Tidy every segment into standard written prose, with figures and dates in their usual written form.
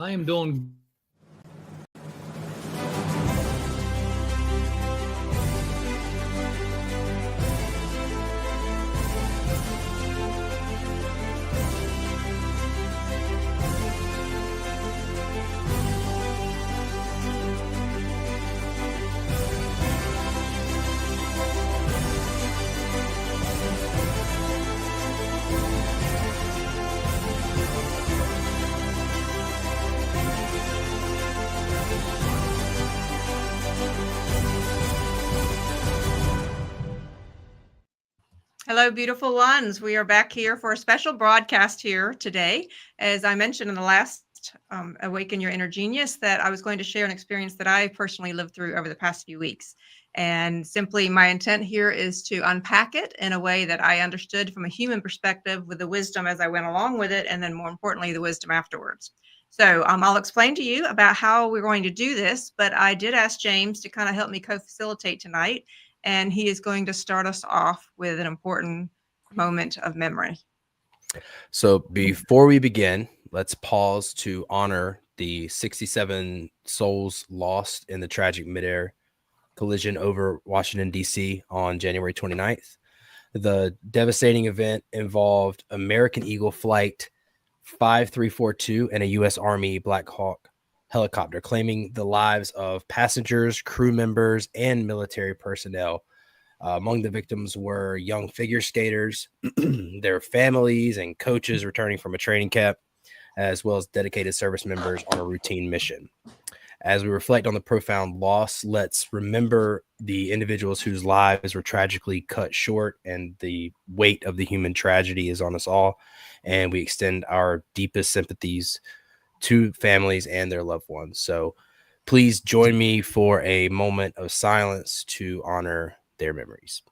I am doing. Hello, beautiful ones. We are back here for a special broadcast here today. As I mentioned in the last Awaken Your Inner Genius, that I was going to share an experience that I personally lived through over the past few weeks. And simply my intent here is to unpack it in a way that I understood from a human perspective with the wisdom as I went along with it, and then more importantly, the wisdom afterwards. So I'll explain to you about how we're going to do this, but I did ask James to kind of help me co-facilitate tonight. And he is going to start us off with an important moment of memory. So before we begin, let's pause to honor the 67 souls lost in the tragic midair collision over Washington, D.C. on January 29th. The devastating event involved American Eagle Flight 5342 and a U.S. Army Black Hawk helicopter, claiming the lives of passengers, crew members, and military personnel. Among the victims were young figure skaters, their families, and coaches returning from a training camp, as well as dedicated service members on a routine mission. As we reflect on the profound loss, let's remember the individuals whose lives were tragically cut short, and the weight of the human tragedy is on us all. And we extend our deepest sympathies to families and their loved ones. So please join me for a moment of silence to honor their memories.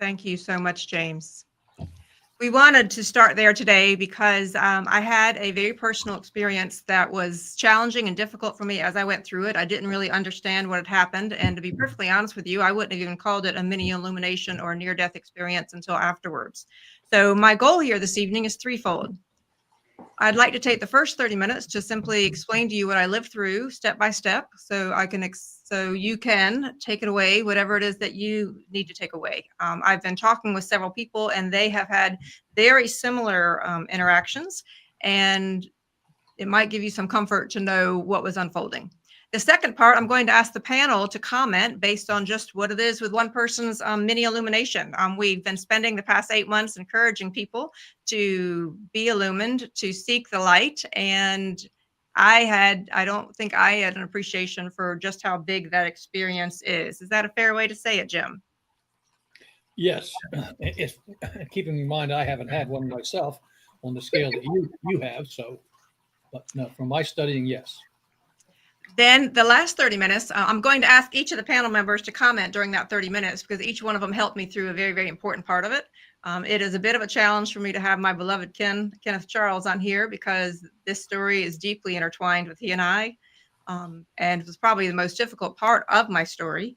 Thank you so much, James. We wanted to start there today because I had a very personal experience that was challenging and difficult for me as I went through it. I didn't really understand what had happened. And to be perfectly honest with you, I wouldn't have even called it a mini-illumination or a near-death experience until afterwards. So my goal here this evening is threefold. I'd like to take the first 30 minutes to simply explain to you what I lived through step by step, so you can take it away, whatever it is that you need to take away. I've been talking with several people, and they have had very similar interactions, and it might give you some comfort to know what was unfolding. The second part, I'm going to ask the panel to comment based on just what it is with one person's mini illumination. We've been spending the past 8 months encouraging people to be illumined, to seek the light. And I don't think I had an appreciation for just how big that experience is. Is that a fair way to say it, Jim? Yes. If, keeping in mind, I haven't had one myself on the scale that you have. So, but no, from my studying, yes. Then the last 30 minutes, I'm going to ask each of the panel members to comment during that 30 minutes because each one of them helped me through a very, very important part of it. It is a bit of a challenge for me to have my beloved Kenneth Charles on here because this story is deeply intertwined with he and I, and it was probably the most difficult part of my story.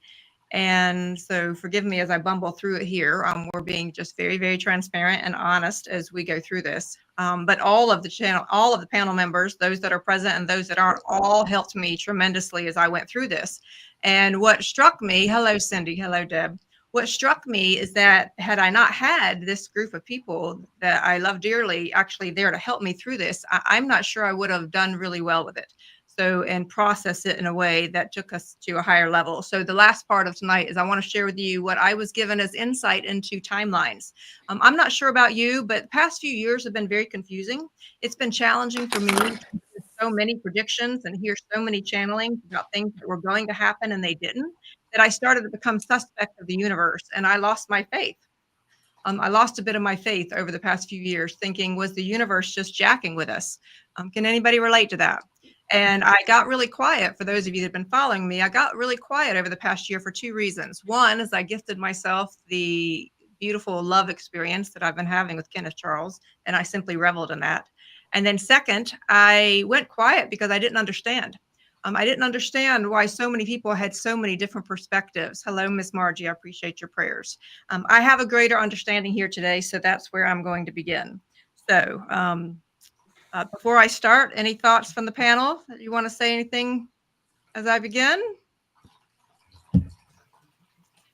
And so forgive me as I bumble through it here. We're being just very, very transparent and honest as we go through this. But all of the panel members, those that are present and those that aren't, all helped me tremendously as I went through this. And what struck me, hello, Cindy, hello, Deb. What struck me is that had I not had this group of people that I love dearly actually there to help me through this, I'm not sure I would have done really well with it. So, and process it in a way that took us to a higher level. So the last part of tonight is I want to share with you what I was given as insight into timelines. I'm not sure about you, but the past few years have been very confusing. It's been challenging for me. So many predictions and hear so many channelings about things that were going to happen and they didn't, that I started to become suspect of the universe and I lost my faith. I lost a bit of my faith over the past few years thinking, was the universe just jacking with us? Can anybody relate to that? And I got really quiet. For those of you that have been following me, I got really quiet over the past year for two reasons. One is I gifted myself the beautiful love experience that I've been having with Kenneth Charles, and I simply reveled in that. And then second, I went quiet because I didn't understand. I didn't understand why so many people had so many different perspectives. Hello, Miss Margie. I appreciate your prayers. I have a greater understanding here today, so that's where I'm going to begin. So before I start, any thoughts from the panel? You want to say anything as I begin?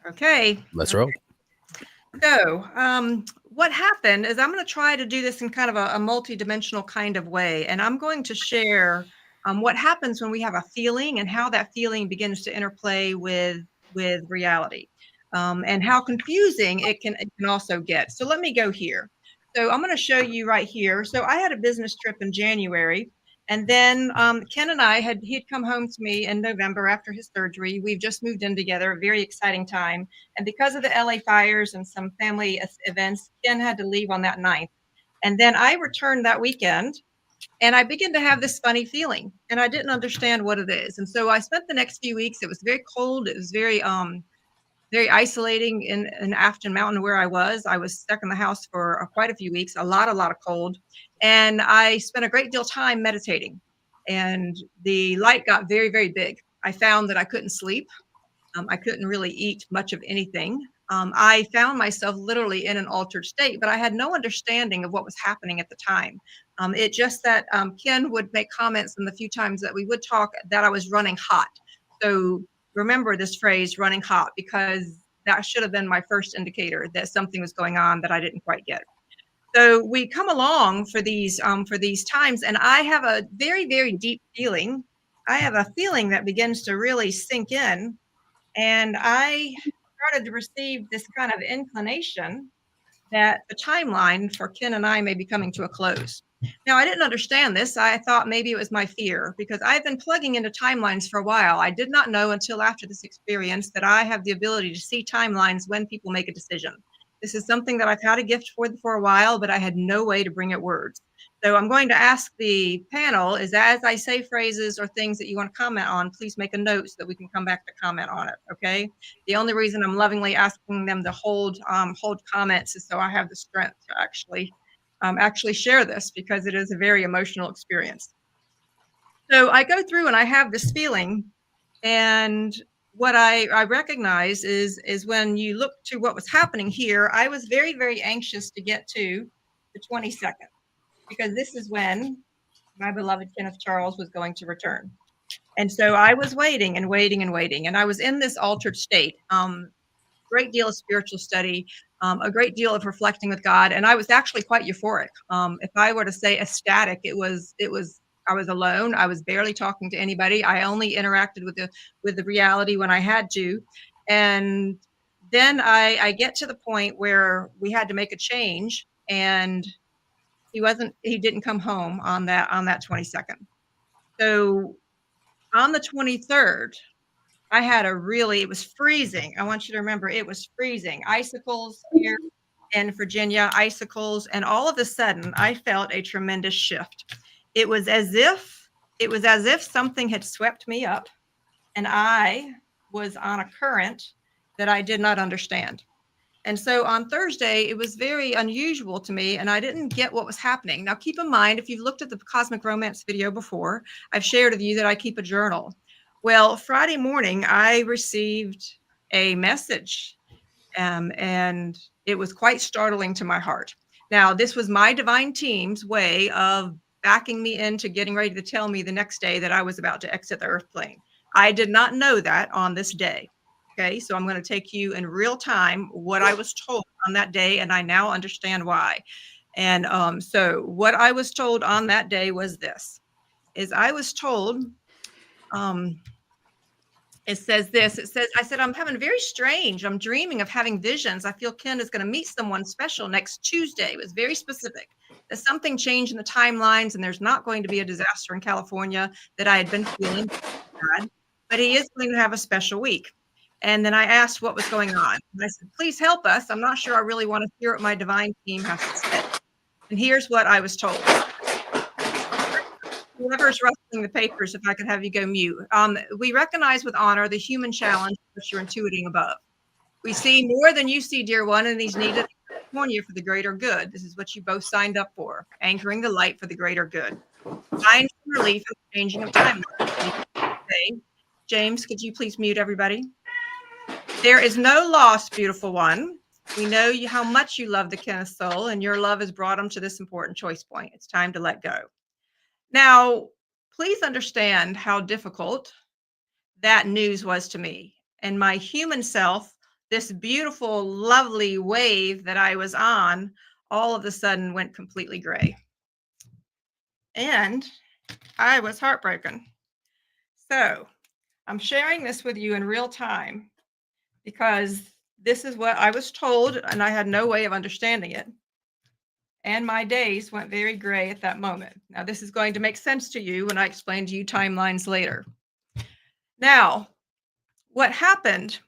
Okay. Let's roll. So what happened is I'm going to try to do this in kind of a multi-dimensional kind of way. And I'm going to share what happens when we have a feeling and how that feeling begins to interplay with reality, and how confusing it can also get. So let me go here. So I'm going to show you right here. So I had a business trip in January. And then Ken and he'd come home to me in November after his surgery. We've just moved in together, a very exciting time. And because of the LA fires and some family events, Ken had to leave on that 9th. And then I returned that weekend and I began to have this funny feeling and I didn't understand what it is. And so I spent the next few weeks, it was very cold. It was very isolating in Afton Mountain where I was. I was stuck in the house for quite a few weeks, a lot of cold. And I spent a great deal of time meditating and the light got very, very big. I found that I couldn't sleep. I couldn't really eat much of anything. I found myself literally in an altered state, but I had no understanding of what was happening at the time. It just that Ken would make comments in the few times that we would talk that I was running hot. So remember this phrase, running hot, because that should have been my first indicator that something was going on that I didn't quite get. So we come along for these times, and I have a very, very deep feeling. I have a feeling that begins to really sink in. And I started to receive this kind of inclination that the timeline for Ken and I may be coming to a close. Now, I didn't understand this. I thought maybe it was my fear because I've been plugging into timelines for a while. I did not know until after this experience that I have the ability to see timelines when people make a decision. This is something that I've had a gift for a while, but I had no way to bring it words. So I'm going to ask the panel is as I say phrases or things that you want to comment on, please make a note so that we can come back to comment on it. Okay. The only reason I'm lovingly asking them to hold comments is so I have the strength to actually share this because it is a very emotional experience. So I go through and I have this feeling, and what I recognize is when you look to what was happening here, I was very, very anxious to get to the 22nd because this is when my beloved Kenneth Charles was going to return. And so I was waiting and waiting and waiting, and I was in this altered state. Great deal of spiritual study, a great deal of reflecting with God, and I was actually quite euphoric. If I were to say ecstatic, it was I was alone. I was barely talking to anybody. I only interacted with the reality when I had to. And then I get to the point where we had to make a change, and he didn't come home on that 22nd. So on the 23rd, I had it was freezing. I want you to remember it was freezing. Icicles here in Virginia, icicles. And all of a sudden I felt a tremendous shift. It was as if something had swept me up and I was on a current that I did not understand. And so on Thursday, it was very unusual to me and I didn't get what was happening. Now, keep in mind, if you've looked at the Cosmic Romance video before, I've shared with you that I keep a journal. Well, Friday morning, I received a message and it was quite startling to my heart. Now, this was my divine team's way of backing me into getting ready to tell me the next day that I was about to exit the earth plane. I did not know that on this day. Okay, so I'm going to take you in real time what I was told on that day, and I now understand why. And so what I was told on that day was this, is I was told, it says, I said, I'm having I'm dreaming of having visions. I feel Ken is going to meet someone special next Tuesday. It was very specific. There's something changed in the timelines and there's not going to be a disaster in California that I had been feeling bad, but he is going to have a special week. And then I asked what was going on. And I said, please help us. I'm not sure I really want to hear what my divine team has to say. And here's what I was told. whoever's rustling the papers, if I could have you go mute. We recognize with honor the human challenge which you're intuiting above. We see more than you see, dear one, and these needed California for the greater good. This is what you both signed up for, anchoring the light for the greater good. Find relief in the changing of time. James, could you please mute everybody? There is no loss, beautiful one. We know how much you love the Kenneth soul, and your love has brought them to this important choice point. It's time to let go. Now, please understand how difficult that news was to me. And my human self, this beautiful, lovely wave that I was on, all of a sudden went completely gray. And I was heartbroken. So I'm sharing this with you in real time because this is what I was told, and I had no way of understanding it. And my days went very gray at that moment. Now, this is going to make sense to you when I explain to you timelines later. Now, what happened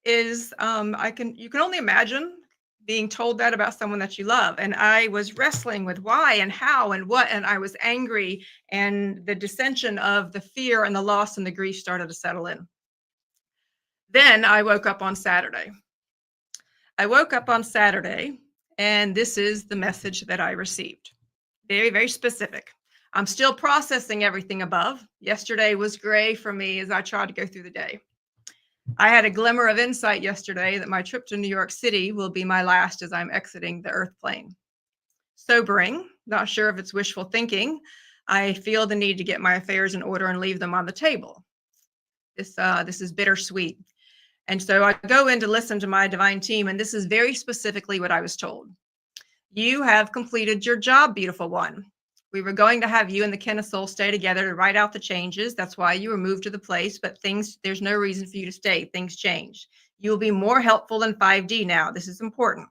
is you can only imagine being told that about someone that you love. And I was wrestling with why and how and what, and I was angry, and the dissension of the fear and the loss and the grief started to settle in. Then I woke up on Saturday. And this is the message that I received. Very, very specific. I'm still processing everything above. Yesterday was gray for me as I tried to go through the day. I had a glimmer of insight yesterday that my trip to New York City will be my last as I'm exiting the earth plane. Sobering, not sure if it's wishful thinking. I feel the need to get my affairs in order and leave them on the table. This is bittersweet. And so I go in to listen to my divine team, and this is very specifically what I was told. You have completed your job, beautiful one. We were going to have you and the Kenneth soul stay together to write out the changes. That's why you were moved to the place, but there's no reason for you to stay. Things changed. You will be more helpful in 5D now. This is important.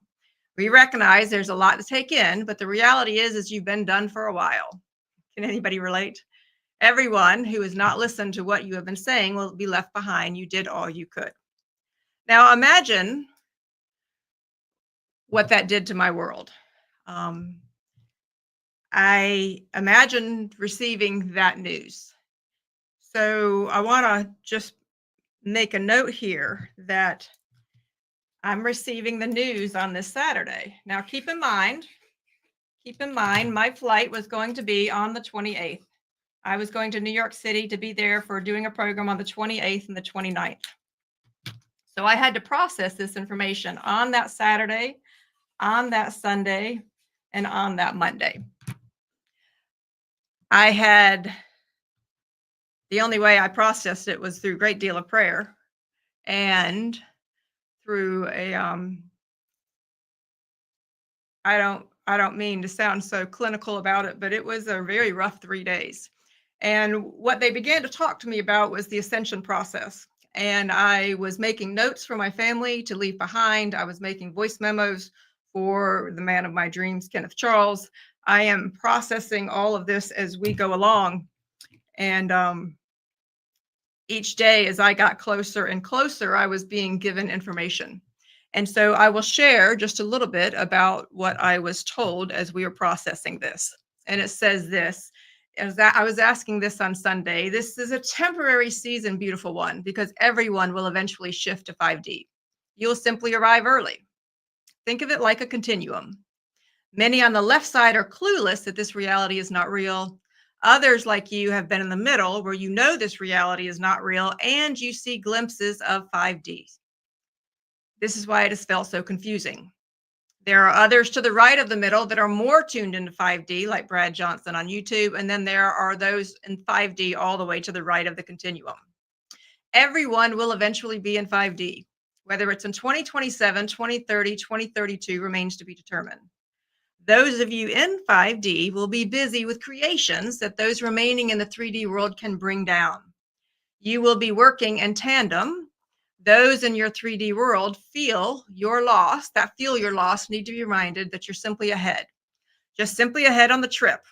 We recognize there's a lot to take in, but the reality is you've been done for a while. Can anybody relate? Everyone who has not listened to what you have been saying will be left behind. You did all you could. Now imagine what that did to my world. I imagined receiving that news. So I want to just make a note here that I'm receiving the news on this Saturday. Now keep in mind, my flight was going to be on the 28th. I was going to New York City to be there for doing a program on the 28th and the 29th. So I had to process this information on that Saturday, on that Sunday, and on that Monday. The only way I processed it was through a great deal of prayer and through I don't mean to sound so clinical about it, but it was a very rough 3 days. And what they began to talk to me about was the ascension process. And I was making notes for my family to leave behind. I was making voice memos for the man of my dreams, Kenneth Charles. I am processing all of this as we go along. And each day as I got closer and closer, I was being given information. And so I will share just a little bit about what I was told as we were processing this. And it says this. I was asking this on Sunday. This is a temporary season, beautiful one, because everyone will eventually shift to 5D. You'll simply arrive early. Think of it like a continuum. Many on the left side are clueless that this reality is not real. Others, like you, have been in the middle where you know this reality is not real and you see glimpses of 5D. This is why it has felt so confusing. There are others to the right of the middle that are more tuned into 5D, like Brad Johnson on YouTube. And then there are those in 5D all the way to the right of the continuum. Everyone will eventually be in 5D. Whether it's in 2027, 2030, 2032 remains to be determined. Those of you in 5D will be busy with creations that those remaining in the 3D world can bring down. You will be working in tandem. Those in your 3D world feel your loss, need to be reminded that you're simply ahead. Just simply ahead on the trip.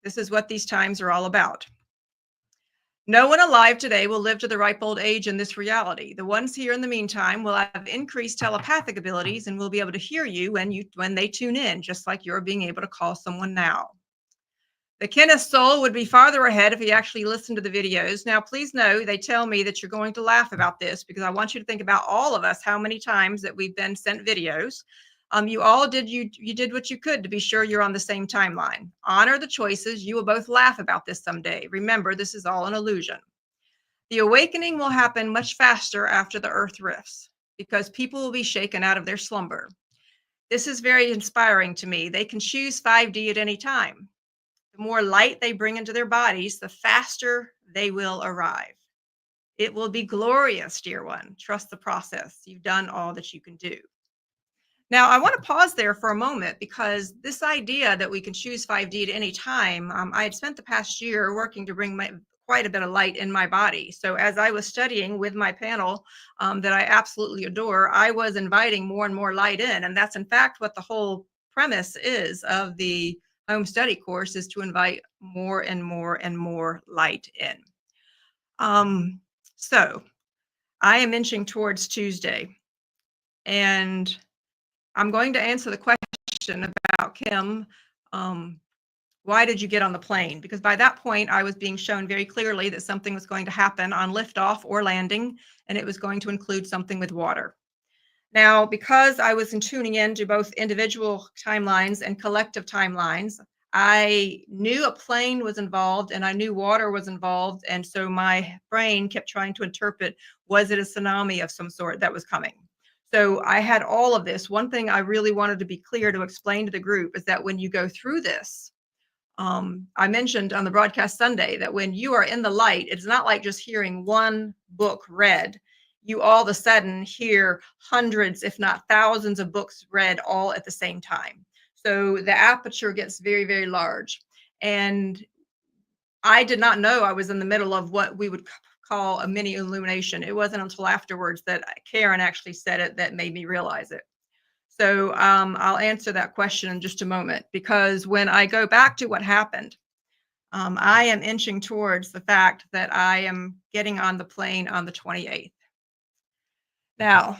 This is what these times are all about. No one alive today will live to the ripe old age in this reality. The ones here in the meantime will have increased telepathic abilities and will be able to hear you when they tune in, just like you're being able to call someone now. The Kenneth soul would be farther ahead if he actually listened to the videos. Now, please know they tell me that you're going to laugh about this because I want you to think about all of us, how many times that we've been sent videos. You all did you did what you could to be sure you're on the same timeline. Honor the choices. You will both laugh about this someday. Remember, this is all an illusion. The awakening will happen much faster after the earth rifts because people will be shaken out of their slumber. This is very inspiring to me. They can choose 5D at any time. The more light they bring into their bodies, the faster they will arrive. It will be glorious, dear one. Trust the process. You've done all that you can do. Now, I want to pause there for a moment because this idea that we can choose 5D at any time, I had spent the past year working to bring quite a bit of light in my body. So as I was studying with my panel that I absolutely adore, I was inviting more and more light in. And that's in fact what the whole premise is of the home study course, is to invite more and more and more light in. So I am inching towards Tuesday, and I'm going to answer the question about Kim. Why did you get on the plane? Because by that point, I was being shown very clearly that something was going to happen on liftoff or landing, and it was going to include something with water. Now, because I was tuning into both individual timelines and collective timelines, I knew a plane was involved and I knew water was involved. And so my brain kept trying to interpret, was it a tsunami of some sort that was coming? So I had all of this. One thing I really wanted to be clear to explain to the group is that when you go through this, I mentioned on the broadcast Sunday that when you are in the light, it's not like just hearing one book read. You all of a sudden hear hundreds, if not thousands of books read all at the same time. So the aperture gets very, very large. And I did not know I was in the middle of what we would call a mini-illumination. It wasn't until afterwards that Karen actually said it that made me realize it. So I'll answer that question in just a moment, because when I go back to what happened, I am inching towards the fact that I am getting on the plane on the 28th. Now,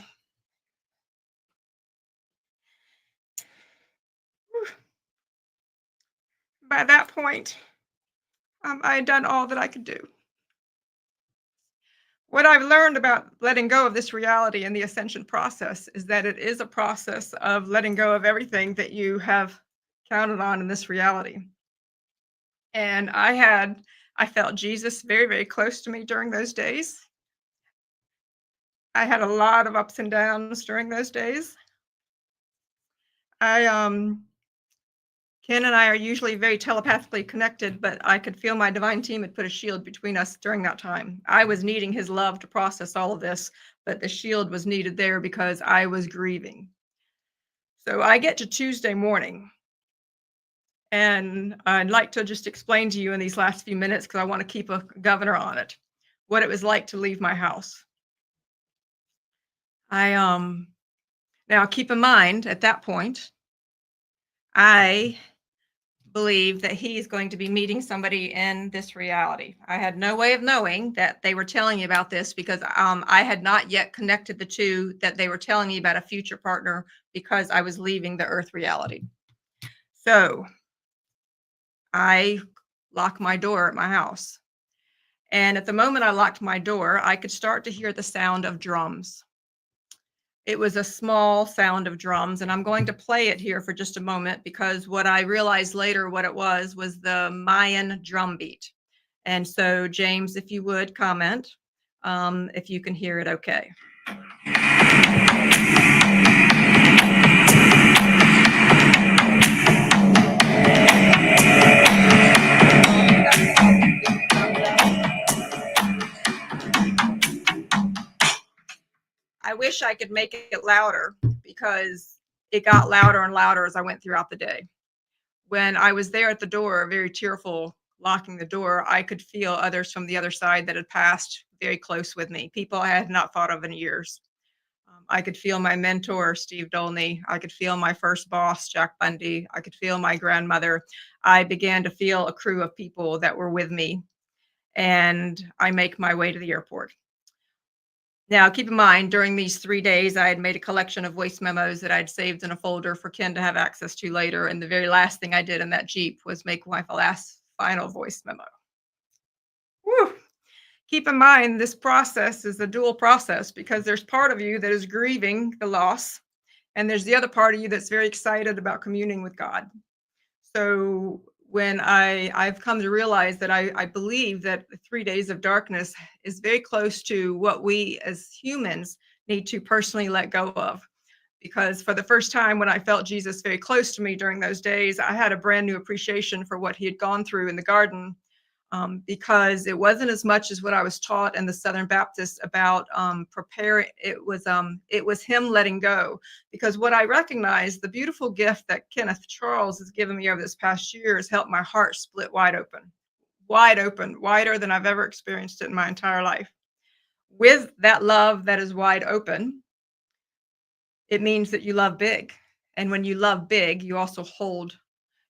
by that point, I had done all that I could do. What I've learned about letting go of this reality in the ascension process is that it is a process of letting go of everything that you have counted on in this reality. And I felt Jesus very, very close to me during those days. I had a lot of ups and downs during those days. Ken and I are usually very telepathically connected, but I could feel my divine team had put a shield between us during that time. I was needing his love to process all of this, but the shield was needed there because I was grieving. So I get to Tuesday morning, and I'd like to just explain to you in these last few minutes, because I want to keep a governor on it, what it was like to leave my house. Now keep in mind, at that point, I believe that he's going to be meeting somebody in this reality. I had no way of knowing that they were telling me about this, because I had not yet connected the two, that they were telling me about a future partner, because I was leaving the earth reality. So I locked my door at my house. And at the moment I locked my door, I could start to hear the sound of drums. It was a small sound of drums, and I'm going to play it here for just a moment, because what I realized later what it was the Mayan drum beat. And so, James, if you would comment, if you can hear it okay. I wish I could make it louder, because it got louder and louder as I went throughout the day. When I was there at the door, very tearful, locking the door, I could feel others from the other side that had passed very close with me, people I had not thought of in years. I could feel my mentor, Steve Dolney. I could feel my first boss, Jack Bundy. I could feel my grandmother. I began to feel a crew of people that were with me, and I make my way to the airport. Now, keep in mind, during these 3 days, I had made a collection of voice memos that I'd saved in a folder for Ken to have access to later. And the very last thing I did in that Jeep was make my last final voice memo. Woo. Keep in mind, this process is a dual process because there's part of you that is grieving the loss, and there's the other part of you that's very excited about communing with God. So when I've come to realize that I believe that the 3 days of darkness is very close to what we as humans need to personally let go of. Because for the first time, when I felt Jesus very close to me during those days, I had a brand new appreciation for what he had gone through in the garden. Because it wasn't as much as what I was taught in the Southern Baptist about preparing. It was him letting go. Because what I recognized, the beautiful gift that Kenneth Charles has given me over this past year has helped my heart split wide open, wider than I've ever experienced it in my entire life. With that love that is wide open, it means that you love big. And when you love big, you also hold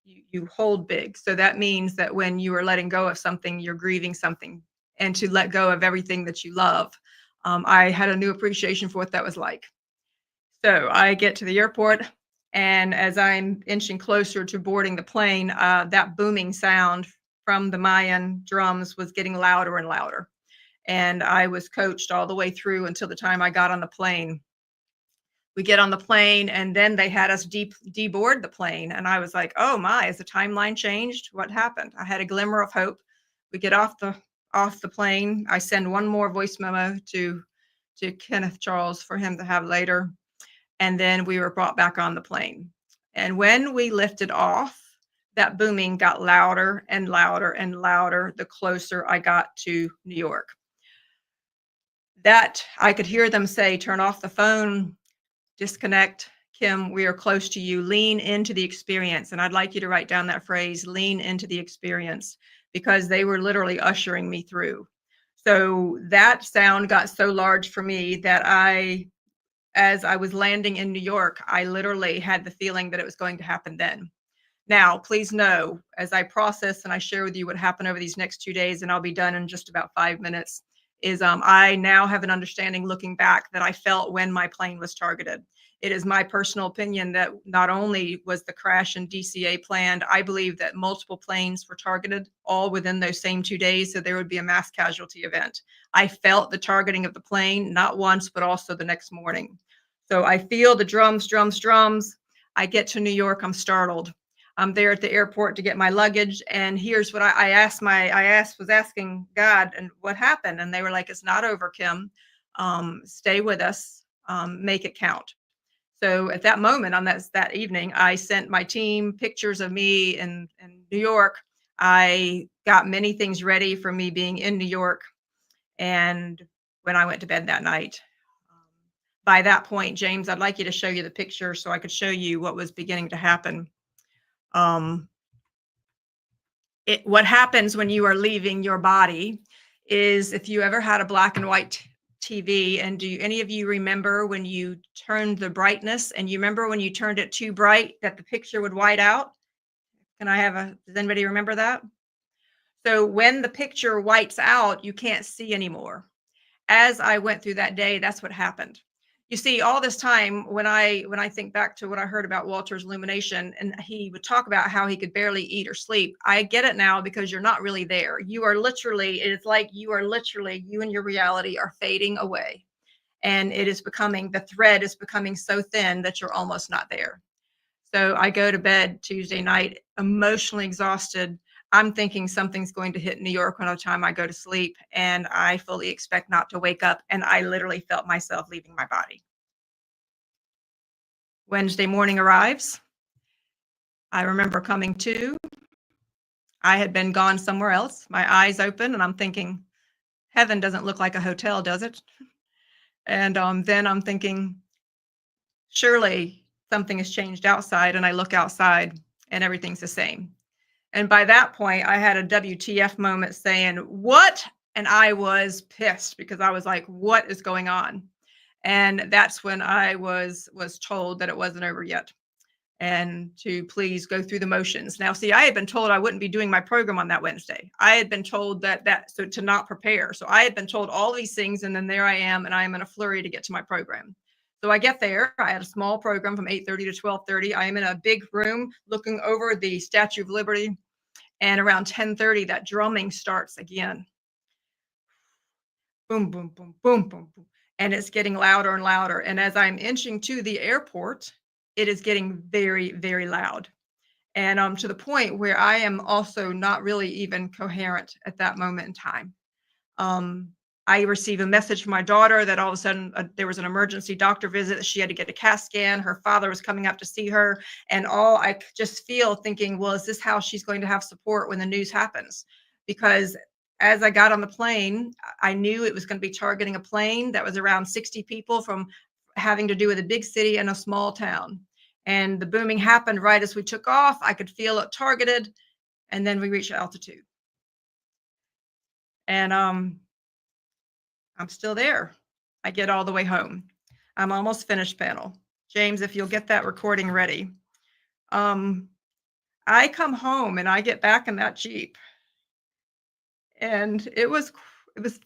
you hold big. So that means that when you are letting go of something, you're grieving something, and to let go of everything that you love. I had a new appreciation for what that was like. So I get to the airport, and as I'm inching closer to boarding the plane, that booming sound from the Mayan drums was getting louder and louder. And I was coached all the way through until the time I got on the plane. We get on the plane, and then they had us deboard the plane. And I was like, oh my, has the timeline changed? What happened? I had a glimmer of hope. We get off the plane. I send one more voice memo to Kenneth Charles for him to have later. And then we were brought back on the plane. And when we lifted off, that booming got louder and louder and louder the closer I got to New York. That I could hear them say, turn off the phone, disconnect. Kim, we are close to you. Lean into the experience. And I'd like you to write down that phrase, lean into the experience, because they were literally ushering me through. So that sound got so large for me that as I was landing in New York, I literally had the feeling that it was going to happen then. Now, please know, as I process and I share with you what happened over these next 2 days, and I'll be done in just about 5 minutes, is I now have an understanding looking back that I felt when my plane was targeted. It is my personal opinion that not only was the crash in DCA planned, I believe that multiple planes were targeted all within those same 2 days, so there would be a mass casualty event. I felt the targeting of the plane, not once, but also the next morning. So I feel the drums. I get to New York, I'm startled. I'm there at the airport to get my luggage, and here's what I was asking God, and what happened? And they were like, "It's not over, Kim. Stay with us. Make it count." So at that moment, on that evening, I sent my team pictures of me in New York. I got many things ready for me being in New York, and when I went to bed that night. By that point, James, I'd like you to show you the picture so I could show you what was beginning to happen. What happens when you are leaving your body is, if you ever had a black and white TV, and do any of you remember when you turned the brightness, and you remember when you turned it too bright that the picture would white out? Does anybody remember that? So when the picture whites out, you can't see anymore. As I went through that day, that's what happened. You see, all this time, when I think back to what I heard about Walter's illumination, and he would talk about how he could barely eat or sleep, I get it now, because you're not really there. It's like you and your reality are fading away. And the thread is becoming so thin that you're almost not there. So I go to bed Tuesday night, emotionally exhausted. I'm thinking something's going to hit New York by the time I go to sleep, and I fully expect not to wake up. And I literally felt myself leaving my body. Wednesday morning arrives. I remember coming to. I had been gone somewhere else. My eyes open, and I'm thinking, heaven doesn't look like a hotel, does it? And then I'm thinking, surely something has changed outside. And I look outside, and everything's the same. And by that point, I had a WTF moment saying, what? And I was pissed, because I was like, what is going on? And that's when I was told that it wasn't over yet, and to please go through the motions. Now, see, I had been told I wouldn't be doing my program on that Wednesday. I had been told so to not prepare. So I had been told all these things, and then there I am, and I am in a flurry to get to my program. So I get there. I had a small program from 8:30 to 12:30. I am in a big room looking over the Statue of Liberty. And around 10:30, that drumming starts again. Boom, boom, boom, boom, boom, boom. And it's getting louder and louder. And as I'm inching to the airport, it is getting very, very loud. And to the point where I am also not really even coherent at that moment in time. I receive a message from my daughter that all of a sudden there was an emergency doctor visit that she had to get a CAT scan. Her father was coming up to see her. And all I could just feel thinking, well, is this how she's going to have support when the news happens? Because as I got on the plane, I knew it was going to be targeting a plane that was around 60 people from having to do with a big city and a small town. And the booming happened right as we took off. I could feel it targeted. And then we reached altitude. And I'm still there. I get all the way home. I'm almost finished, panel. James, if you'll get that recording ready. I come home and I get back in that Jeep. And it was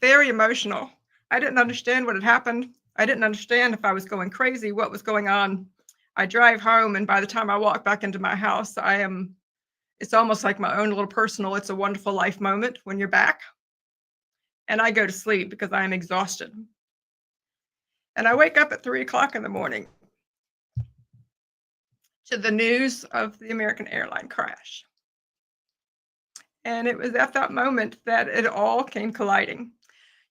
very emotional. I didn't understand what had happened. I didn't understand if I was going crazy, what was going on. I drive home, and by the time I walk back into my house, it's almost like my own little personal It's a Wonderful Life moment when you're back. And I go to sleep because I am exhausted. And I wake up at 3:00 in the morning to the news of the American airline crash. And it was at that moment that it all came colliding.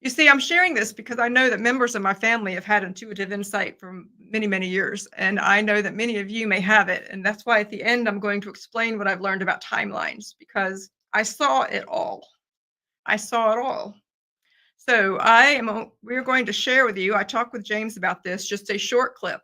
You see, I'm sharing this because I know that members of my family have had intuitive insight for many, many years. And I know that many of you may have it. And that's why at the end, I'm going to explain what I've learned about timelines, because I saw it all. I saw it all. So we're going to share with you, I talked with James about this, just a short clip.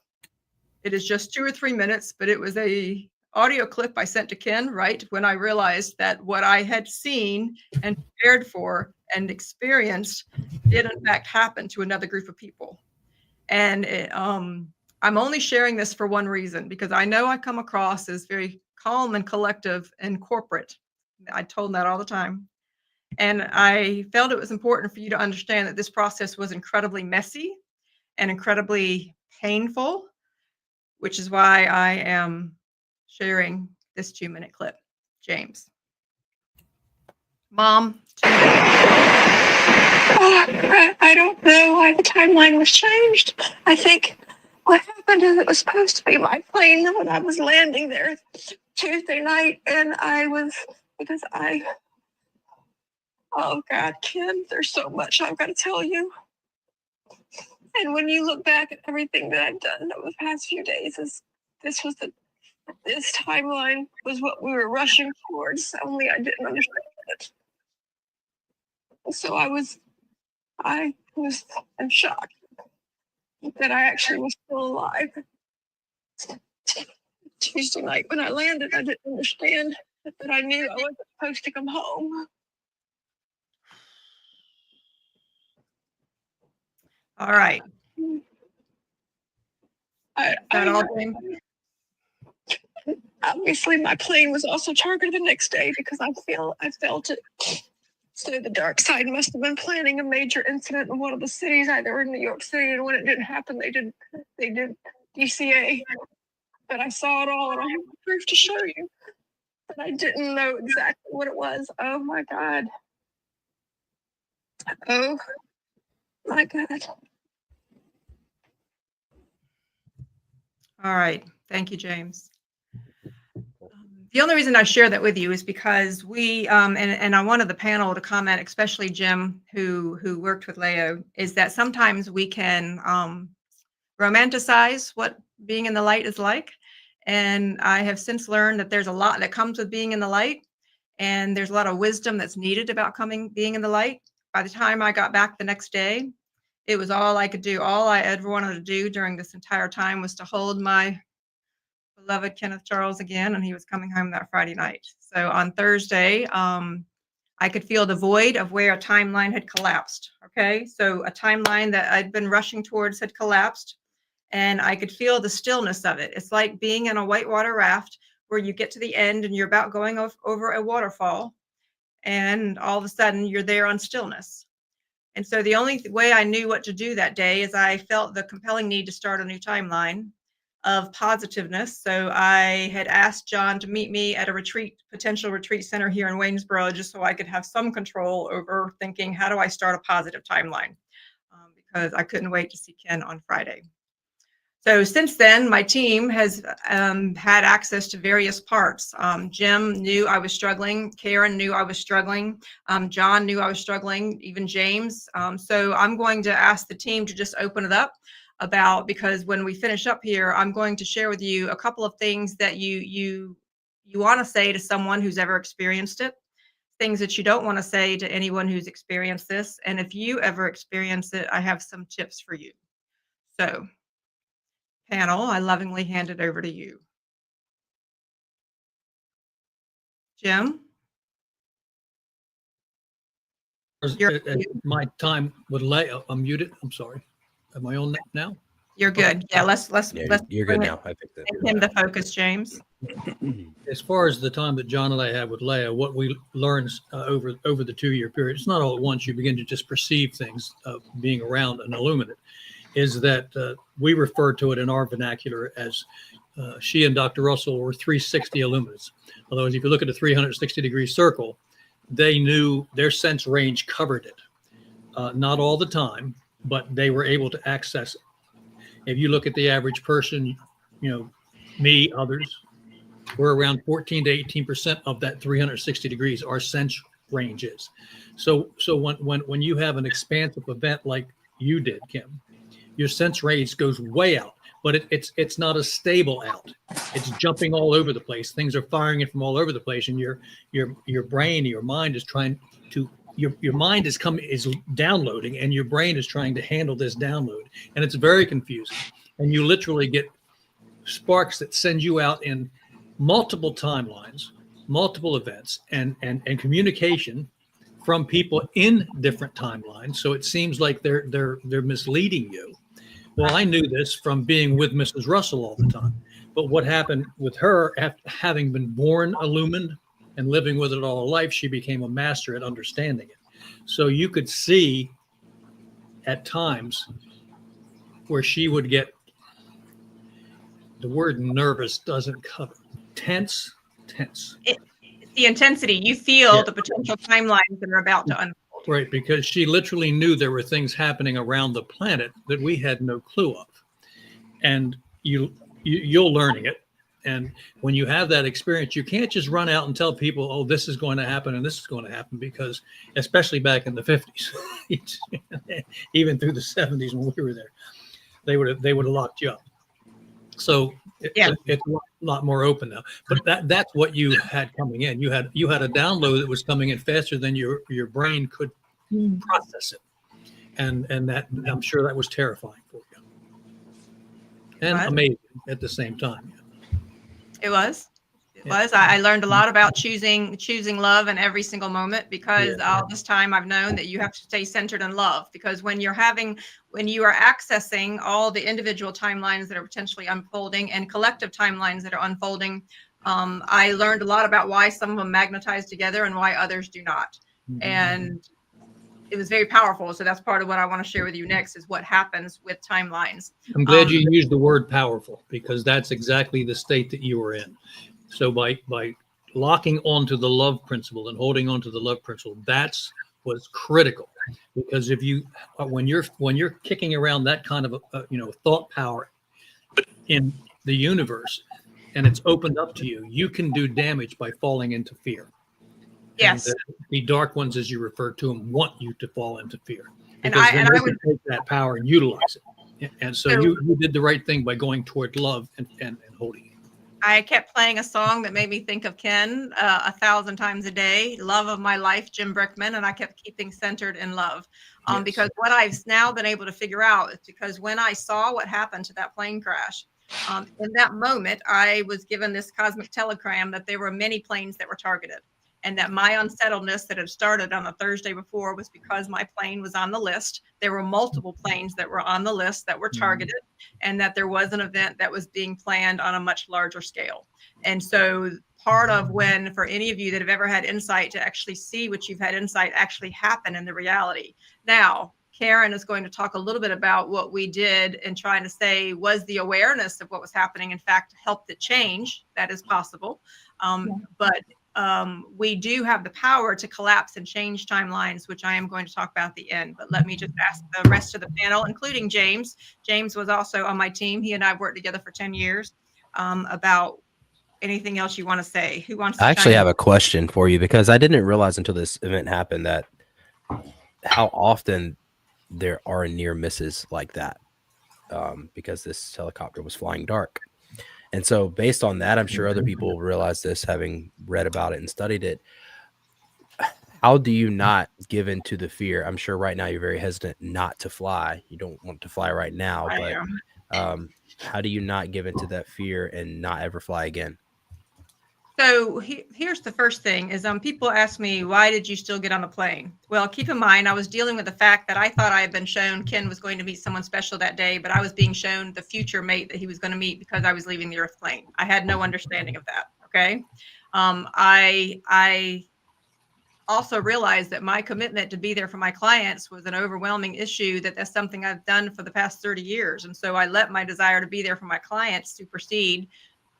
It is just 2 or 3 minutes, but it was a audio clip I sent to Ken right when I realized that what I had seen and prepared for and experienced did in fact happen to another group of people. And I'm only sharing this for one reason, because I know I come across as very calm and collective and corporate. I told them that all the time. And I felt it was important for you to understand that this process was incredibly messy and incredibly painful, which is why I am sharing this 2-minute clip. James. Mom, 2 minutes. I don't know why the timeline was changed. I think what happened is it was supposed to be my plane when I was landing there Tuesday night, and oh God, Ken, there's so much I've got to tell you. And when you look back at everything that I've done over the past few days, this timeline was what we were rushing towards, only I didn't understand it. So I was in shock that I actually was still alive. Tuesday night when I landed, I didn't understand that I knew I wasn't supposed to come home. All right. Obviously, my plane was also targeted the next day because I felt it. So the dark side must have been planning a major incident in one of the cities, either in New York City, and when it didn't happen, they did DCA. But I saw it all, and I have proof to show you. But I didn't know exactly what it was. Oh my God. Oh my God. All right. Thank you, James. The only reason I share that with you is because we, and I wanted the panel to comment, especially Jim, who worked with Leo, is that sometimes we can romanticize what being in the light is like. And I have since learned that there's a lot that comes with being in the light, and there's a lot of wisdom that's needed about being in the light. By the time I got back the next day, it was all I could do. All I ever wanted to do during this entire time was to hold my beloved Kenneth Charles again, and he was coming home that Friday night. So on Thursday, I could feel the void of where a timeline had collapsed. Okay, so a timeline that I'd been rushing towards had collapsed, and I could feel the stillness of it. It's like being in a whitewater raft where you get to the end and you're about going over a waterfall, and all of a sudden you're there on stillness. And so the only way I knew what to do that day is I felt the compelling need to start a new timeline. of positiveness. So I had asked John to meet me at a potential retreat center here in Waynesboro, just so I could have some control over thinking, how do I start a positive timeline? Because I couldn't wait to see Ken on Friday. So since then, my team has had access to various parts. Jim knew I was struggling. Karen knew I was struggling. John knew I was struggling, even James. So I'm going to ask the team to just open it up because when we finish up here, I'm going to share with you a couple of things that you want to say to someone who's ever experienced it, things that you don't want to say to anyone who's experienced this. And if you ever experience it, I have some tips for you. So, panel, I lovingly hand it over to you. Jim? My time would I'm muted. I'm sorry. Am I on now? You're good. Yeah, let's You're good now. I think take him to focus, James. As far as the time that John and I had with Leah, what we learned over the 2-year period, it's not all at once. You begin to just perceive things being around an illuminate, is that we refer to it in our vernacular as she and Dr. Russell were 360 illuminates. Although if you look at a 360-degree circle, they knew their sense range covered it. Not all the time, but they were able to access it. If you look at the average person, me, others, we're around 14 to 18% of that 360 degrees, our sense range is. So when you have an expansive event like you did, Kim, your sense range goes way out, but it's not a stable out. It's jumping all over the place. Things are firing it from all over the place, and your brain, your mind is trying to. Your mind is downloading, and your brain is trying to handle this download, and it's very confusing. And you literally get sparks that send you out in multiple timelines, multiple events, and communication from people in different timelines. So it seems like they're misleading you. Well, I knew this from being with Mrs. Russell all the time, but what happened with her, after having been born illumined and living with it all her life, she became a master at understanding it. So you could see at times where she would get, the word nervous doesn't cover, tense. It's the intensity. You feel the potential timelines that are about to unfold. Right, because she literally knew there were things happening around the planet that we had no clue of. And you're learning it. And when you have that experience, you can't just run out and tell people, oh, this is going to happen and this is going to happen, because especially back in the 50s, even through the 70s when we were there, they would have locked you up. So it's a lot more open now. But that's what you had coming in. You had a download that was coming in faster than your brain could process it. And that, I'm sure that was terrifying for you. And amazing at the same time. It was. I learned a lot about choosing love in every single moment, because all this time I've known that you have to stay centered in love, because when you are accessing all the individual timelines that are potentially unfolding and collective timelines that are unfolding, I learned a lot about why some of them magnetize together and why others do not. Mm-hmm. And it was very powerful. So that's part of what I want to share with you next, is what happens with timelines. I'm glad you used the word powerful, because that's exactly the state that you were in. So by locking onto the love principle and holding onto the love principle, that's what's critical. Because if when you're kicking around that kind of thought power in the universe, and it's opened up to you, you can do damage by falling into fear. Yes. And the dark ones, as you refer to them, want you to fall into fear, and because I would take that power and utilize it. And so you did the right thing by going toward love and holding it. I kept playing a song that made me think of Ken 1,000 times a day, Love of My Life, Jim Brickman, and I kept keeping centered in love. Because what I've now been able to figure out is because when I saw what happened to that plane crash, in that moment, I was given this cosmic telegram that there were many planes that were targeted, and that my unsettledness that had started on the Thursday before was because my plane was on the list. There were multiple planes that were on the list that were targeted, and that there was an event that was being planned on a much larger scale. And so part of when, for any of you that have ever had insight, to actually see what you've had insight actually happen in the reality. Now, Karen is going to talk a little bit about what we did in trying to say, was the awareness of what was happening, in fact, helped it change? That is possible. But we do have the power to collapse and change timelines, which I am going to talk about at the end. But let me just ask the rest of the panel, including James. James was also on my team. He and I have worked together for 10 years, about anything else you want to say. Who wants to I actually chime have a question for you, because I didn't realize until this event happened that how often there are near misses like that, because this helicopter was flying dark. And so based on that, I'm sure other people realize this, having read about it and studied it. How do you not give into the fear? I'm sure right now you're very hesitant not to fly. You don't want to fly right now, I but how do you not give into that fear and not ever fly again? So here's the first thing is people ask me, why did you still get on the plane? Well, keep in mind, I was dealing with the fact that I thought I had been shown Ken was going to meet someone special that day, but I was being shown the future mate that he was going to meet because I was leaving the Earth plane. I had no understanding of that. Okay. I also realized that my commitment to be there for my clients was an overwhelming issue, that's something I've done for the past 30 years. And so I let my desire to be there for my clients supersede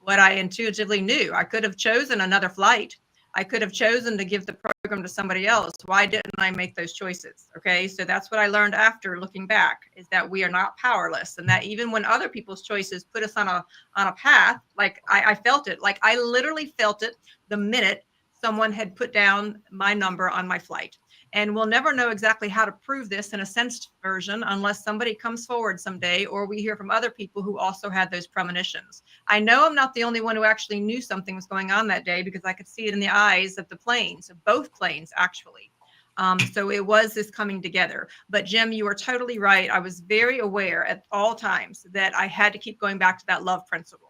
what I intuitively knew. I could have chosen another flight. I could have chosen to give the program to somebody else. Why didn't I make those choices? Okay, so that's what I learned after looking back, is that we are not powerless, and that even when other people's choices put us on a path, like I felt it, like I literally felt it the minute someone had put down my number on my flight. And we'll never know exactly how to prove this in a sensed version unless somebody comes forward someday, or we hear from other people who also had those premonitions. I know I'm not the only one who actually knew something was going on that day, because I could see it in the eyes of the planes, of both planes, actually. So it was this coming together. But Jim, you are totally right. I was very aware at all times that I had to keep going back to that love principle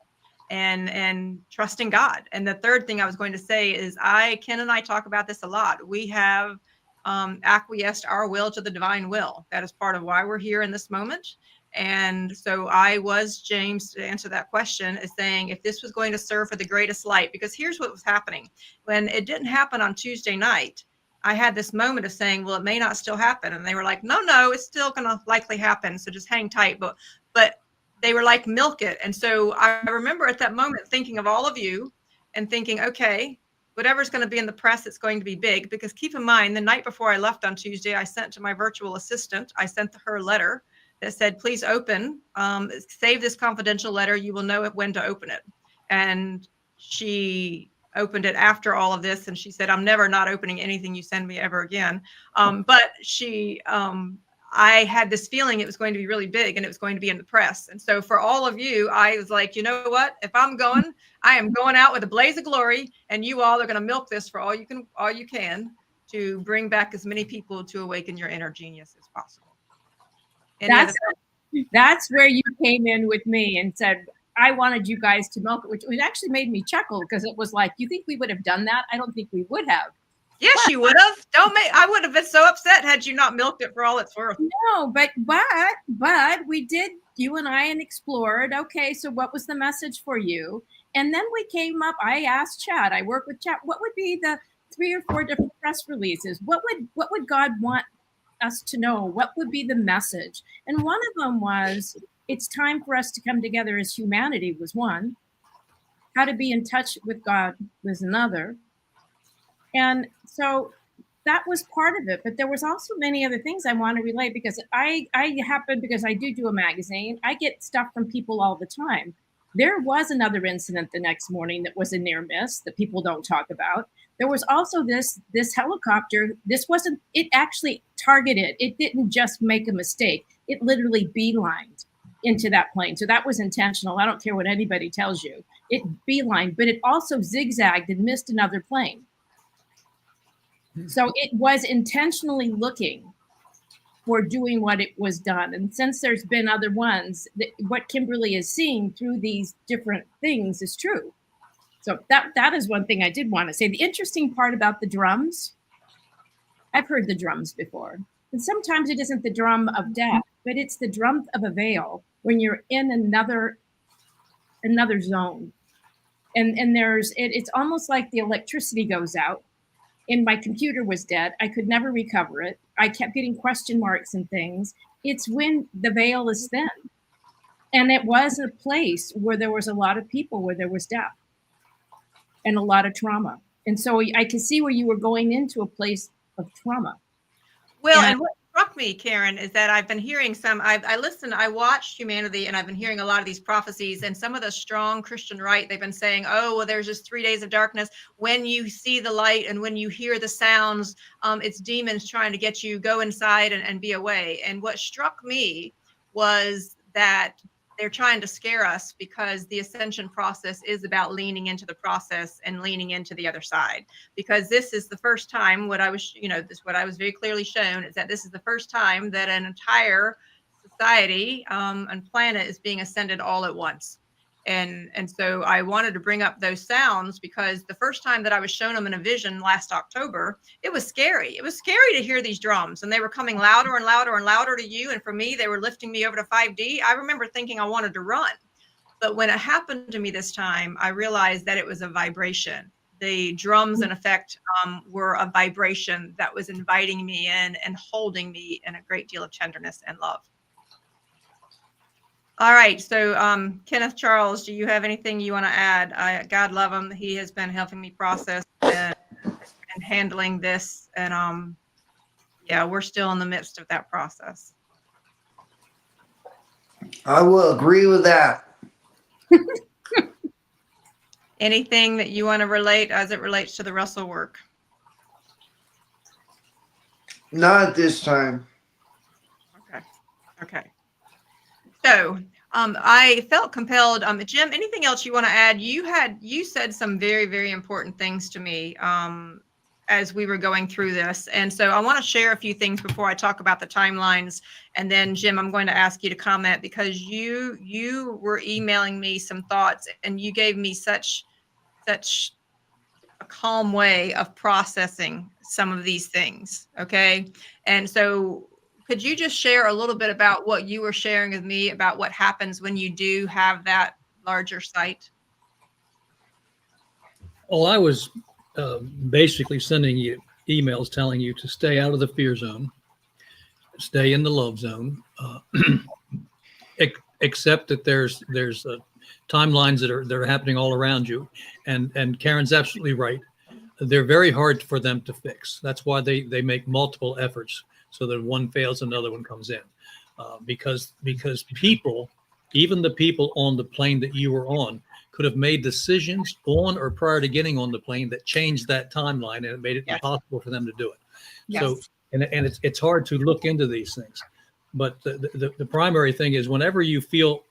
and trusting God. And the third thing I was going to say is Ken and I talk about this a lot. We have acquiesced our will to the divine will. That is part of why we're here in this moment. And so I was, James, to answer that question, is saying if this was going to serve for the greatest light, because here's what was happening. When it didn't happen on Tuesday night, I had this moment of saying, well, it may not still happen. And they were like, no, it's still going to likely happen. So just hang tight. But they were like, milk it. And so I remember at that moment thinking of all of you and thinking, okay, whatever's going to be in the press, it's going to be big. Because keep in mind, the night before I left on Tuesday, I sent to my virtual assistant, I sent her a letter that said, please open, save this confidential letter. You will know when to open it. And she opened it after all of this. And she said, I'm never not opening anything you send me ever again. But I had this feeling it was going to be really big and it was going to be in the press. And so for all of you, I was like, you know what? If I'm going, I am going out with a blaze of glory, and you all are going to milk this for all you can to bring back as many people to awaken your inner genius as possible. That's where you came in with me and said, I wanted you guys to milk it, which actually made me chuckle, because it was like, you think we would have done that? I don't think we would have. Yes, you would have. I would have been so upset had you not milked it for all it's worth. No, but we did, you and I, and explored. Okay, so what was the message for you? And then we came up, I asked Chad, I work with Chad, what would be the 3 or 4 different press releases? What would God want us to know? What would be the message? And one of them was, it's time for us to come together as humanity, was one. How to be in touch with God was another. And so that was part of it. But there was also many other things I want to relate, because I happen, because I do a magazine, I get stuff from people all the time. There was another incident the next morning that was a near miss that people don't talk about. There was also this helicopter. It actually targeted. It didn't just make a mistake. It literally beelined into that plane. So that was intentional. I don't care what anybody tells you. It beelined, but it also zigzagged and missed another plane. So it was intentionally looking for doing what it was done. And since there's been other ones, what Kimberly is seeing through these different things is true. So that is one thing I did want to say. The interesting part about the drums, I've heard the drums before. And sometimes it isn't the drum of death, but it's the drum of a veil when you're in another zone. And it's almost like the electricity goes out. And my computer was dead. I could never recover it. I kept getting question marks and things. It's when the veil is thin. And it was a place where there was a lot of people, where there was death and a lot of trauma. And so I could see where you were going into a place of trauma. Well, Yeah. and what struck me, Karen, is that I've been hearing I watched Humanity, and I've been hearing a lot of these prophecies, and some of the strong Christian right, they've been saying, oh, well, there's just 3 days of darkness. When you see the light and when you hear the sounds, it's demons trying to get you, go inside and be away. And what struck me was that they're trying to scare us, because the ascension process is about leaning into the process and leaning into the other side. Because this is the first time, what I was very clearly shown is that this is the first time that an entire society and planet is being ascended all at once. And so I wanted to bring up those sounds, because the first time that I was shown them in a vision last October, it was scary. It was scary to hear these drums, and they were coming louder and louder and louder to you. And for me, they were lifting me over to 5D. I remember thinking I wanted to run. But when it happened to me this time, I realized that it was a vibration. The drums, in effect, were a vibration that was inviting me in and holding me in a great deal of tenderness and love. All right. So, Kenneth Charles, do you have anything you want to add? God love him. He has been helping me process and handling this. And yeah, we're still in the midst of that process. I will agree with that. Anything that you want to relate as it relates to the Russell work? Not at this time. Okay. Okay. So I felt compelled. Jim, anything else you want to add? You said some very, very important things to me as we were going through this. And so I want to share a few things before I talk about the timelines. And then, Jim, I'm going to ask you to comment, because you were emailing me some thoughts, and you gave me such a calm way of processing some of these things. Okay. And so could you just share a little bit about what you were sharing with me about what happens when you do have that larger sight? Well, I was basically sending you emails telling you to stay out of the fear zone, stay in the love zone, accept that there's timelines that are happening all around you. And Karen's absolutely right. They're very hard for them to fix. That's why they make multiple efforts, so that one fails, another one comes in. Because people, even the people on the plane that you were on, could have made decisions on or prior to getting on the plane that changed that timeline, and it made it impossible for them to do it. Yes. So, and it's hard to look into these things. But the primary thing is, whenever you feel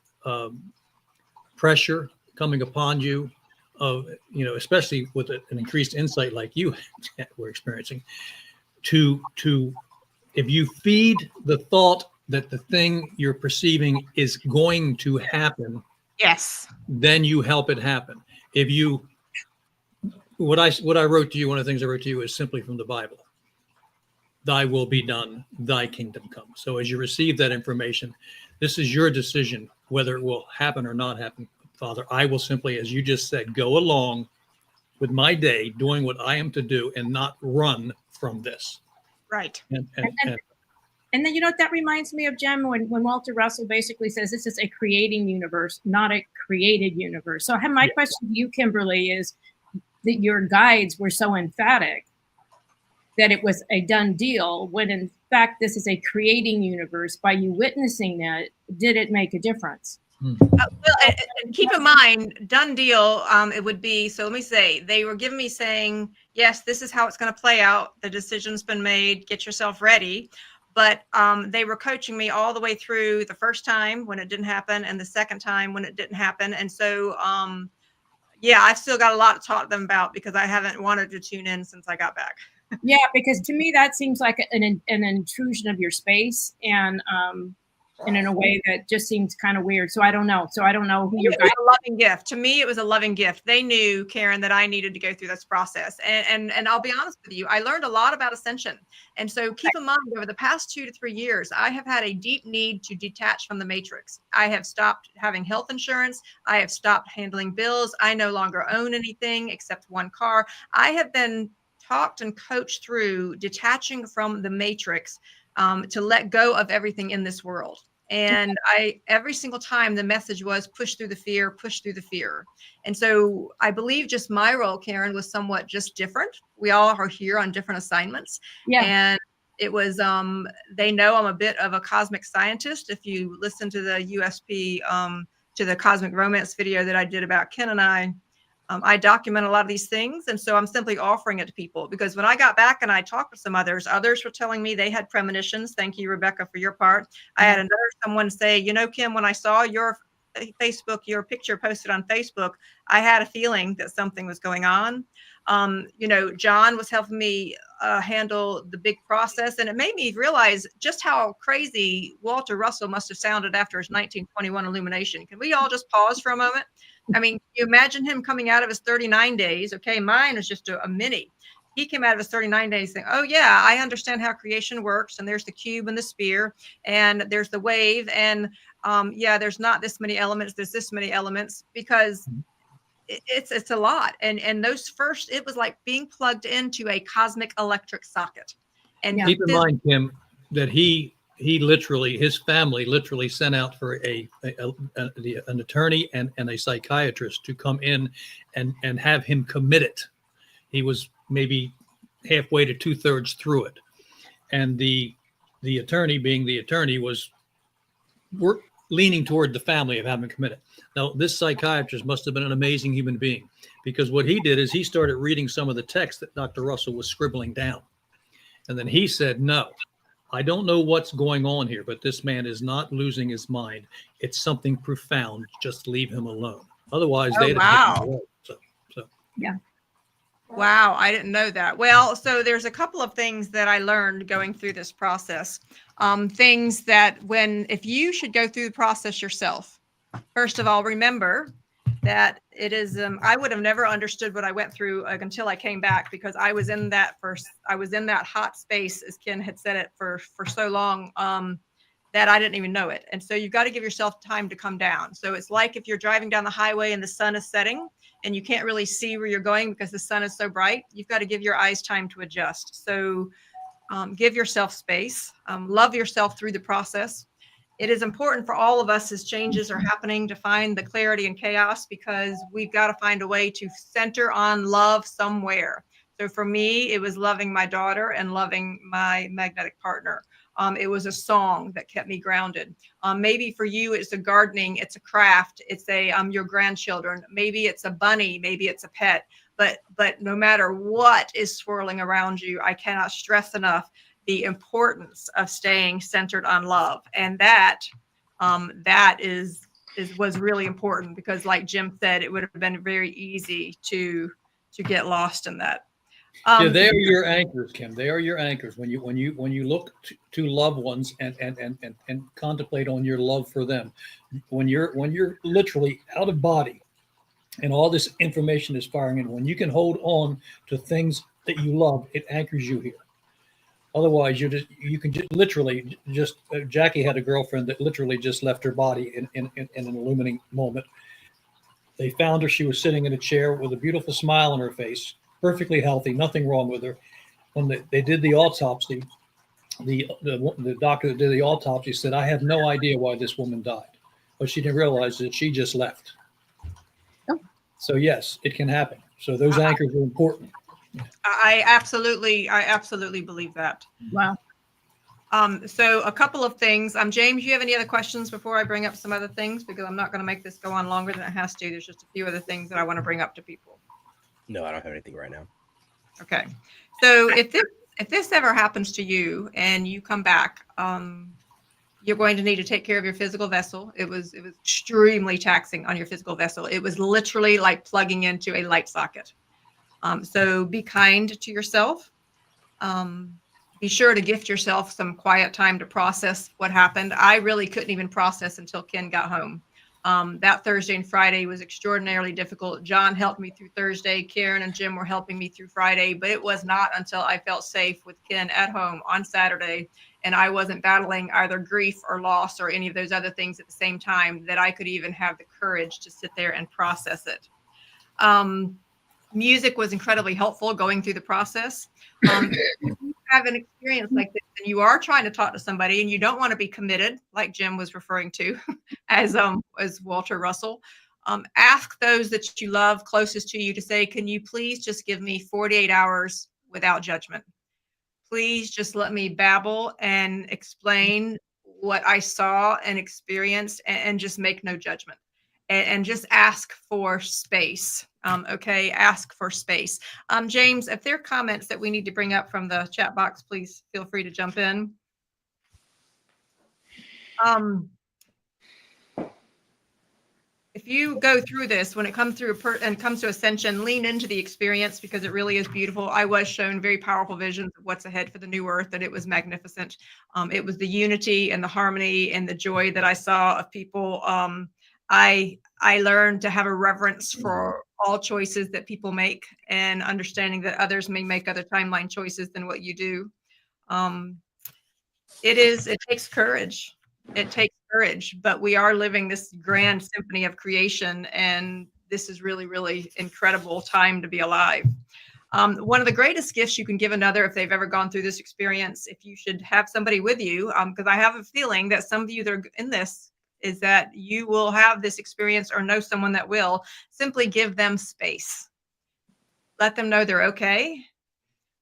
pressure coming upon you, especially with an increased insight like you were experiencing, if you feed the thought that the thing you're perceiving is going to happen, Yes, then you help it happen. What I wrote to you, one of the things I wrote to you is simply from the Bible. Thy will be done, thy kingdom come. So as you receive that information, this is your decision whether it will happen or not happen. Father, I will simply, as you just said, go along with my day, doing what I am to do, and not run from this. right. And then, that reminds me of, Jem, when Walter Russell basically says this is a creating universe, not a created universe. So my question to you, Kimberly, is that your guides were so emphatic that it was a done deal, when in fact this is a creating universe. By you witnessing that, did it make a difference? Well, and keep in mind, done deal, it would be, so let me say, they were giving me saying, yes, this is how it's going to play out. The decision's been made. Get yourself ready. But they were coaching me all the way through the first time when it didn't happen, and the second time when it didn't happen. And so, I've still got a lot to talk to them about, because I haven't wanted to tune in since I got back. Yeah, because to me that seems like an intrusion of your space, and in a way that just seems kind of weird. So I don't know. Who your guide. A loving gift. To me, it was a loving gift. They knew, Karen, that I needed to go through this process. And I'll be honest with you, I learned a lot about ascension. And so keep in mind, over the past 2 to 3 years, I have had a deep need to detach from the matrix. I have stopped having health insurance. I have stopped handling bills. I no longer own anything except one car. I have been talked and coached through detaching from the matrix, to let go of everything in this world. And every single time the message was push through the fear, push through the fear. And so I believe just my role, Karen, was somewhat just different. We all are here on different assignments. Yeah. And it was, they know I'm a bit of a cosmic scientist. If you listen to the USP, to the cosmic romance video that I did about Ken and I document a lot of these things. And so I'm simply offering it to people, because when I got back and I talked with some others were telling me they had premonitions. Thank you, Rebecca, for your part. I had someone say, you know, Kim, when I saw your your picture posted on Facebook, I had a feeling that something was going on. You know, John was helping me handle the big process. And it made me realize just how crazy Walter Russell must have sounded after his 1921 illumination. Can we all just pause for a moment? I mean, you imagine him coming out of his 39 days. Okay, mine is just a mini. He came out of his 39 days saying, oh, yeah, I understand how creation works. And there's the cube and the sphere, and there's the wave. And yeah, there's not this many elements. There's this many elements, because it's a lot. And those first, it was like being plugged into a cosmic electric socket. And keep in mind, Kim, that he literally, his family literally sent out for an attorney and a psychiatrist to come in and have him committed. He was maybe halfway to 2/3 through it. And the attorney, being the attorney, we're leaning toward the family of having committed. Now, this psychiatrist must have been an amazing human being, because what he did is he started reading some of the text that Dr. Russell was scribbling down. And then he said, no, I don't know what's going on here, but this man is not losing his mind. It's something profound. Just leave him alone. Otherwise, they'd have taken him away. So yeah. Wow, I didn't know that. Well, so there's a couple of things that I learned going through this process. Things that if you should go through the process yourself, first of all, remember that it is, I would have never understood what I went through until I came back, because I was in that hot space, as Ken had said it, for so long, that I didn't even know it. And so you've got to give yourself time to come down. So it's like if you're driving down the highway and the sun is setting and you can't really see where you're going because the sun is so bright, you've got to give your eyes time to adjust. So give yourself space, love yourself through the process. It is important for all of us as changes are happening to find the clarity in chaos, because we've got to find a way to center on love somewhere. So for me, it was loving my daughter and loving my magnetic partner. It was a song that kept me grounded. Maybe for you, it's a gardening, it's a craft, it's your grandchildren. Maybe it's a bunny, maybe it's a pet. But no matter what is swirling around you, I cannot stress enough the importance of staying centered on love. And that was really important, because like Jim said, it would have been very easy to get lost in that. Yeah, they are your anchors, Kim. They are your anchors. When you look to loved ones and contemplate on your love for them, when you're literally out of body and all this information is firing in, when you can hold on to things that you love, it anchors you here. Otherwise, you can literally Jackie had a girlfriend that literally just left her body in an illuminating moment. They found her. She was sitting in a chair with a beautiful smile on her face, perfectly healthy, nothing wrong with her. When they did the autopsy, the doctor that did the autopsy said, I have no idea why this woman died. What she didn't realize is that she just left. Oh. So yes, it can happen. So those anchors are important. I absolutely believe that. Wow. So a couple of things. James, you have any other questions before I bring up some other things? Because I'm not going to make this go on longer than it has to. There's just a few other things that I want to bring up to people. No, I don't have anything right now. Okay. So if this ever happens to you and you come back, you're going to need to take care of your physical vessel. It was extremely taxing on your physical vessel. It was literally like plugging into a light socket. So be kind to yourself. Be sure to gift yourself some quiet time to process what happened. I really couldn't even process until Ken got home. That Thursday and Friday was extraordinarily difficult. John helped me through Thursday. Karen and Jim were helping me through Friday, but it was not until I felt safe with Ken at home on Saturday and I wasn't battling either grief or loss or any of those other things at the same time that I could even have the courage to sit there and process it. Music was incredibly helpful going through the process. If you have an experience like this and you are trying to talk to somebody and you don't want to be committed, like Jim was referring to, as Walter Russell, ask those that you love closest to you to say, can you please just give me 48 hours without judgment? Please just let me babble and explain what I saw and experienced, and just make no judgment, and just ask for space. Okay, ask for space. James, if there are comments that we need to bring up from the chat box, please feel free to jump in. If you go through this, when it comes through comes to ascension, lean into the experience, because it really is beautiful. I was shown very powerful visions of what's ahead for the new earth, and it was magnificent. It was the unity and the harmony and the joy that I saw of people. I learned to have a reverence for all choices that people make, and understanding that others may make other timeline choices than what you do. It takes courage. It takes courage, but we are living this grand symphony of creation, and this is really, really incredible time to be alive. One of the greatest gifts you can give another, if they've ever gone through this experience, if you should have somebody with you, because I have a feeling that some of you that are in this, is that you will have this experience or know someone that will, simply give them space. Let them know they're okay.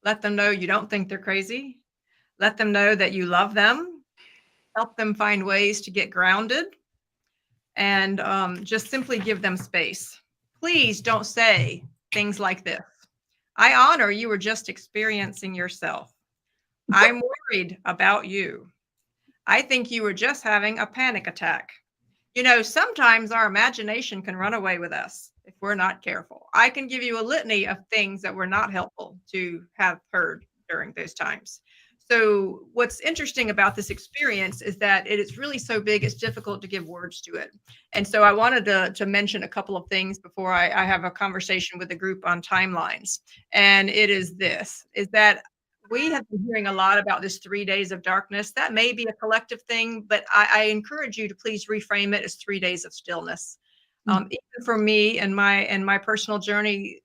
Let them know you don't think they're crazy. Let them know that you love them. Help them find ways to get grounded, and just simply give them space. Please don't say things like this. I honor you were just experiencing yourself. I'm worried about you. I think you were just having a panic attack. You know, sometimes our imagination can run away with us if we're not careful. I can give you a litany of things that were not helpful to have heard during those times. So what's interesting about this experience is that it is really so big, it's difficult to give words to it. And so I wanted to mention a couple of things before I have a conversation with the group on timelines. And it is this, is that we have been hearing a lot about this 3 days of darkness. That may be a collective thing, but I encourage you to please reframe it as 3 days of stillness. Even for me and my personal journey,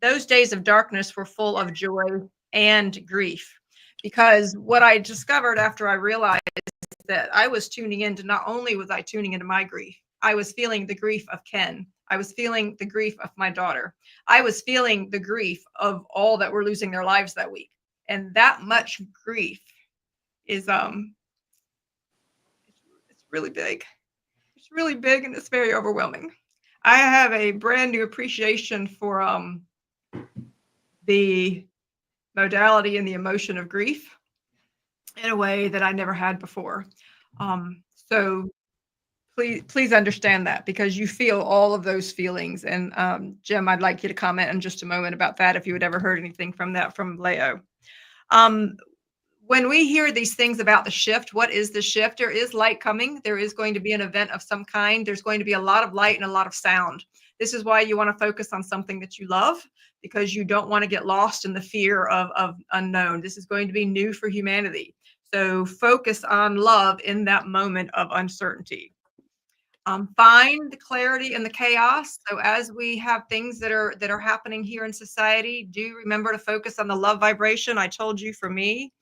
those days of darkness were full of joy and grief. Because what I discovered after I realized that I was tuning into, not only was I tuning into my grief, I was feeling the grief of Ken. I was feeling the grief of my daughter. I was feeling the grief of all that were losing their lives that week. And that much grief is, it's really big. It's really big, and it's very overwhelming. I have a brand new appreciation for the modality and the emotion of grief in a way that I never had before. So please understand that, because you feel all of those feelings. And Jim, I'd like you to comment in just a moment about that, if you had ever heard anything from that from Leo. When we hear these things about the shift, what is the shift? There is light coming. There is going to be an event of some kind. There's going to be a lot of light and a lot of sound. This is why you want to focus on something that you love, because you don't want to get lost in the fear of unknown. This is going to be new for humanity. So focus on love in that moment of uncertainty. Find the clarity in the chaos. So as we have things that are happening here in society, do remember to focus on the love vibration. I told you, for me,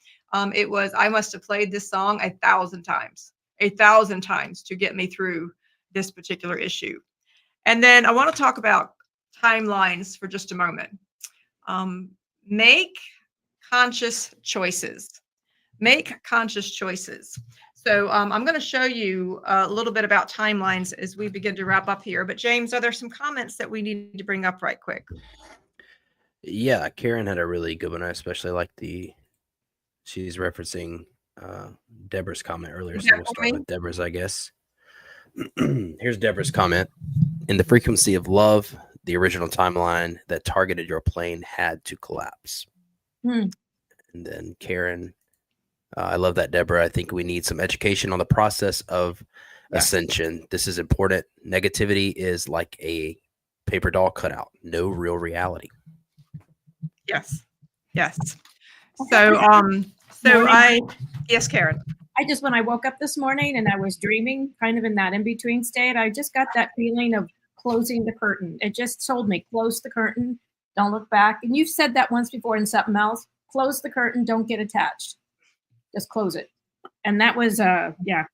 it was, I must have played this song 1,000 times to get me through this particular issue. And then I want to talk about timelines for just a moment. Make conscious choices. Make conscious choices. So I'm going to show you a little bit about timelines as we begin to wrap up here. But James, are there some comments that we need to bring up right quick? Yeah, Karen had a really good one. I especially like she's referencing Deborah's comment earlier. So we'll start with Deborah's, I guess. Here's Deborah's comment. In the frequency of love, the original timeline that targeted your plane had to collapse. And then Karen, I love that, Deborah. I think we need some education on the process of ascension. This is important. Negativity is like a paper doll cutout. No real reality. Yes. Yes. So, yes, Karen. I just, when I woke up this morning and I was dreaming, kind of in that in-between state, I just got that feeling of closing the curtain. It just told me, close the curtain. Don't look back. And you've said that once before in something else. Close the curtain. Don't get attached. Just close it. And that was, yeah.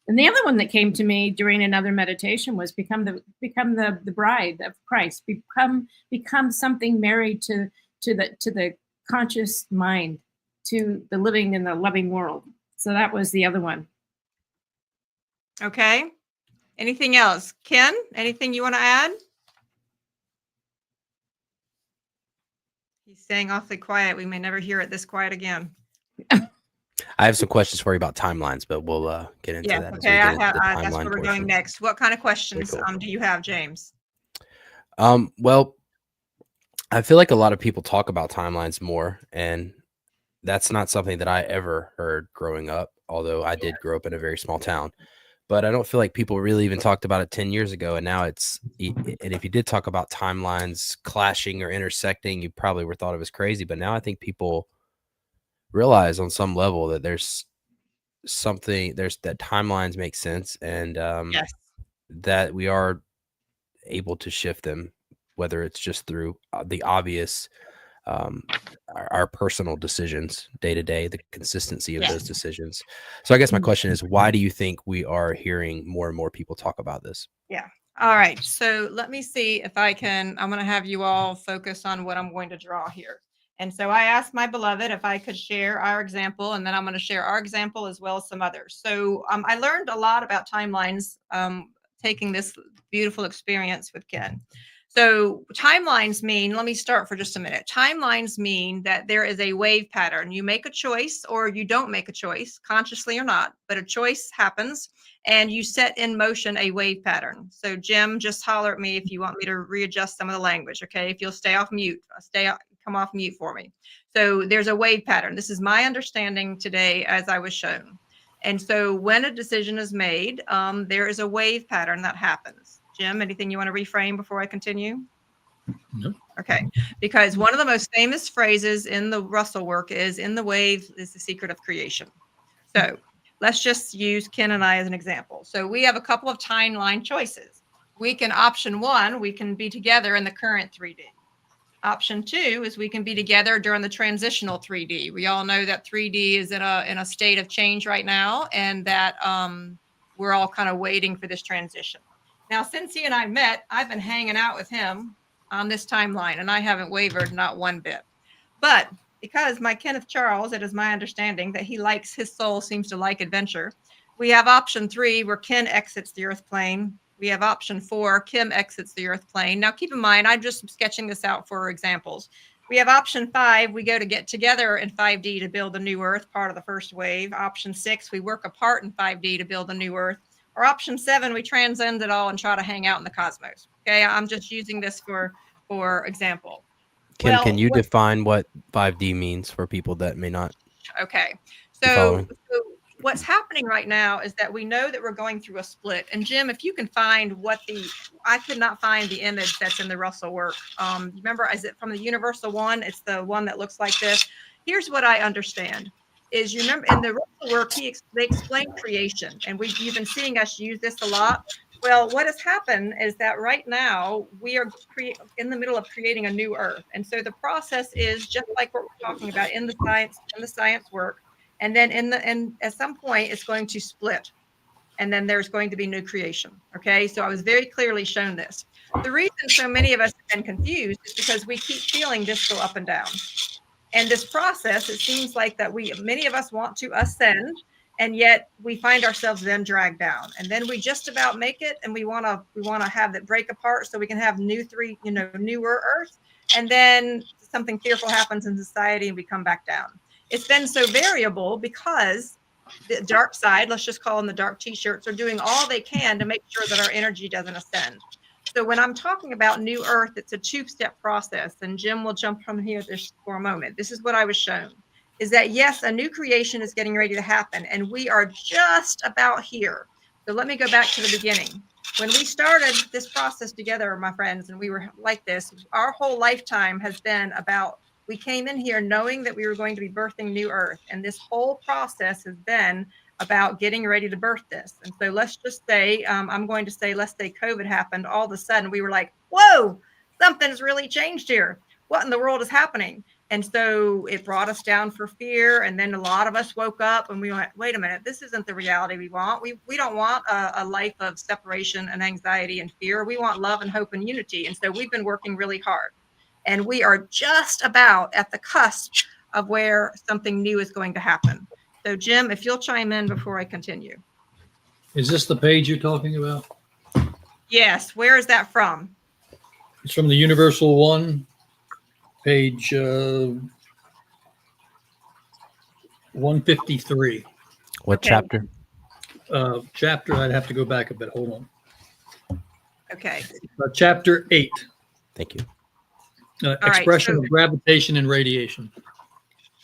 And the other one that came to me during another meditation was become the bride of Christ. Become something married to the conscious mind, to the living and the loving world. So that was the other one. Okay. Anything else? Ken, anything you want to add? He's staying awfully quiet. We may never hear it this quiet again. I have some questions for you about timelines, but we'll get into that. Okay. As we get into the That's where timeline we're going portion. next. What kind of questions Very cool. do you have, James? Well, I feel like a lot of people talk about timelines more, and that's not something that I ever heard growing up, although I did grow up in a very small town. But I don't feel like people really even talked about it 10 years ago. And now and if you did talk about timelines clashing or intersecting, you probably were thought of as crazy. But now I think people realize on some level that there's that timelines make sense, and Yes. that we are able to shift them, whether it's just through the obvious, our personal decisions day to day, the consistency of those decisions. So I guess my question is, why do you think we are hearing more and more people talk about this? Yeah. All right. So let me see if I'm going to have you all focus on what I'm going to draw here. And so I asked my beloved if I could share our example, and then I'm going to share our example as well as some others. So I learned a lot about timelines taking this beautiful experience with Ken. So timelines mean, let me start for just a minute. Timelines mean that there is a wave pattern. You make a choice or you don't make a choice, consciously or not, but a choice happens and you set in motion a wave pattern. So Jim, just holler at me if you want me to readjust some of the language, okay? If you'll stay off mute, come off mute for me. So there's a wave pattern. This is my understanding today as I was shown. And so when a decision is made, there is a wave pattern that happens. Jim, anything you want to reframe before I continue? No. Okay. Because one of the most famous phrases in the Russell work is, in the wave is the secret of creation. So let's just use Ken and I as an example. So we have a couple of timeline choices. We can option 1, we can be together in the current 3D. Option 2 is we can be together during the transitional 3D. We all know that 3D is in a state of change right now, and that we're all kind of waiting for this transition. Now, since he and I met, I've been hanging out with him on this timeline, and I haven't wavered not one bit. But because my Kenneth Charles, it is my understanding that his soul seems to like adventure, we have option 3 where Ken exits the earth plane. We have option 4, Kim exits the earth plane. Now, keep in mind, I'm just sketching this out for examples. We have option 5, we go to get together in 5D to build a new earth, part of the first wave. Option 6, we work apart in 5D to build a new earth. Or option 7, we transcend it all and try to hang out in the cosmos. Okay, I'm just using this for example. Kim, can you define what 5D means for people that may not? Okay, so what's happening right now is that we know that we're going through a split. And Jim, if you can find I could not find the image that's in the Russell work. Remember, is it from the Universal one? It's the one that looks like this. Here's what I understand. Is, you remember in the Russell work, they explain creation, and you've been seeing us use this a lot. Well, what has happened is that right now we are in the middle of creating a new earth, and so the process is just like what we're talking about in the science work, and then at some point it's going to split, and then there's going to be new creation. Okay, so I was very clearly shown this. The reason so many of us have been confused is because we keep feeling this go up and down. And this process, it seems like that many of us want to ascend, and yet we find ourselves then dragged down. And then we just about make it, and we want to have that break apart so we can have newer earth. And then something fearful happens in society and we come back down. It's been so variable because the dark side, let's just call them the dark t-shirts, are doing all they can to make sure that our energy doesn't ascend. So when I'm talking about new earth, it's a 2-step process, and Jim will jump from here just for a moment. This is what I was shown, is that yes, a new creation is getting ready to happen, and we are just about here. So let me go back to the beginning. When we started this process together, my friends, and we were like this, our whole lifetime has been about, we came in here knowing that we were going to be birthing new earth, and this whole process has been about getting ready to birth this. And so let's just say, let's say COVID happened. All of a sudden we were like, whoa, something's really changed here. what in the world is happening? And so it brought us down for fear. And then a lot of us woke up and we went, wait a minute, this isn't the reality we want. We don't want a life of separation and anxiety and fear. We want love and hope and unity. And so we've been working really hard. And we are just about at the cusp of where something new is going to happen. So Jim, if you'll chime in before I continue. Is this the page you're talking about? Yes. Where is that from? It's from the Universal One, page 153. What Okay. chapter? Chapter, I'd have to go back a bit. Hold on. Okay. Chapter 8, Thank you. right, expression so- of gravitation and radiation.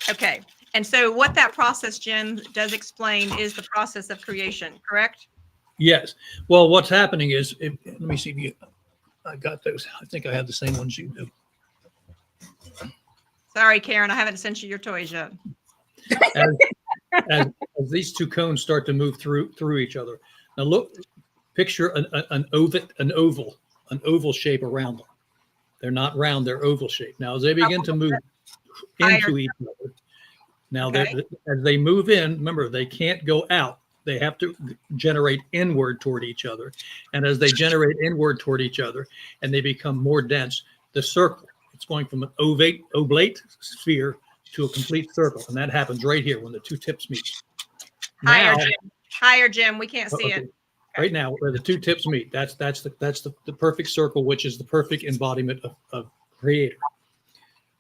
Okay. And so what that process, Jim, does explain is the process of creation, correct? Yes. Well, what's happening is, let me see if you, I got those. I think I have the same ones you do. Sorry, Karen, I haven't sent you your toys yet. As these two cones start to move through each other. Now look, picture an oval shape around them. They're not round, they're oval shape. Now, as they begin to move into each other, now Okay. as they move in, remember, they can't go out. They have to generate inward toward each other. And as they generate inward toward each other and they become more dense, the circle, it's going from an oblate sphere to a complete circle. And that happens right here when the two tips meet. Higher, Now, Jim. Higher, Jim. We can't see okay, it. right now where the two tips meet, that's the perfect circle, which is the perfect embodiment of creator.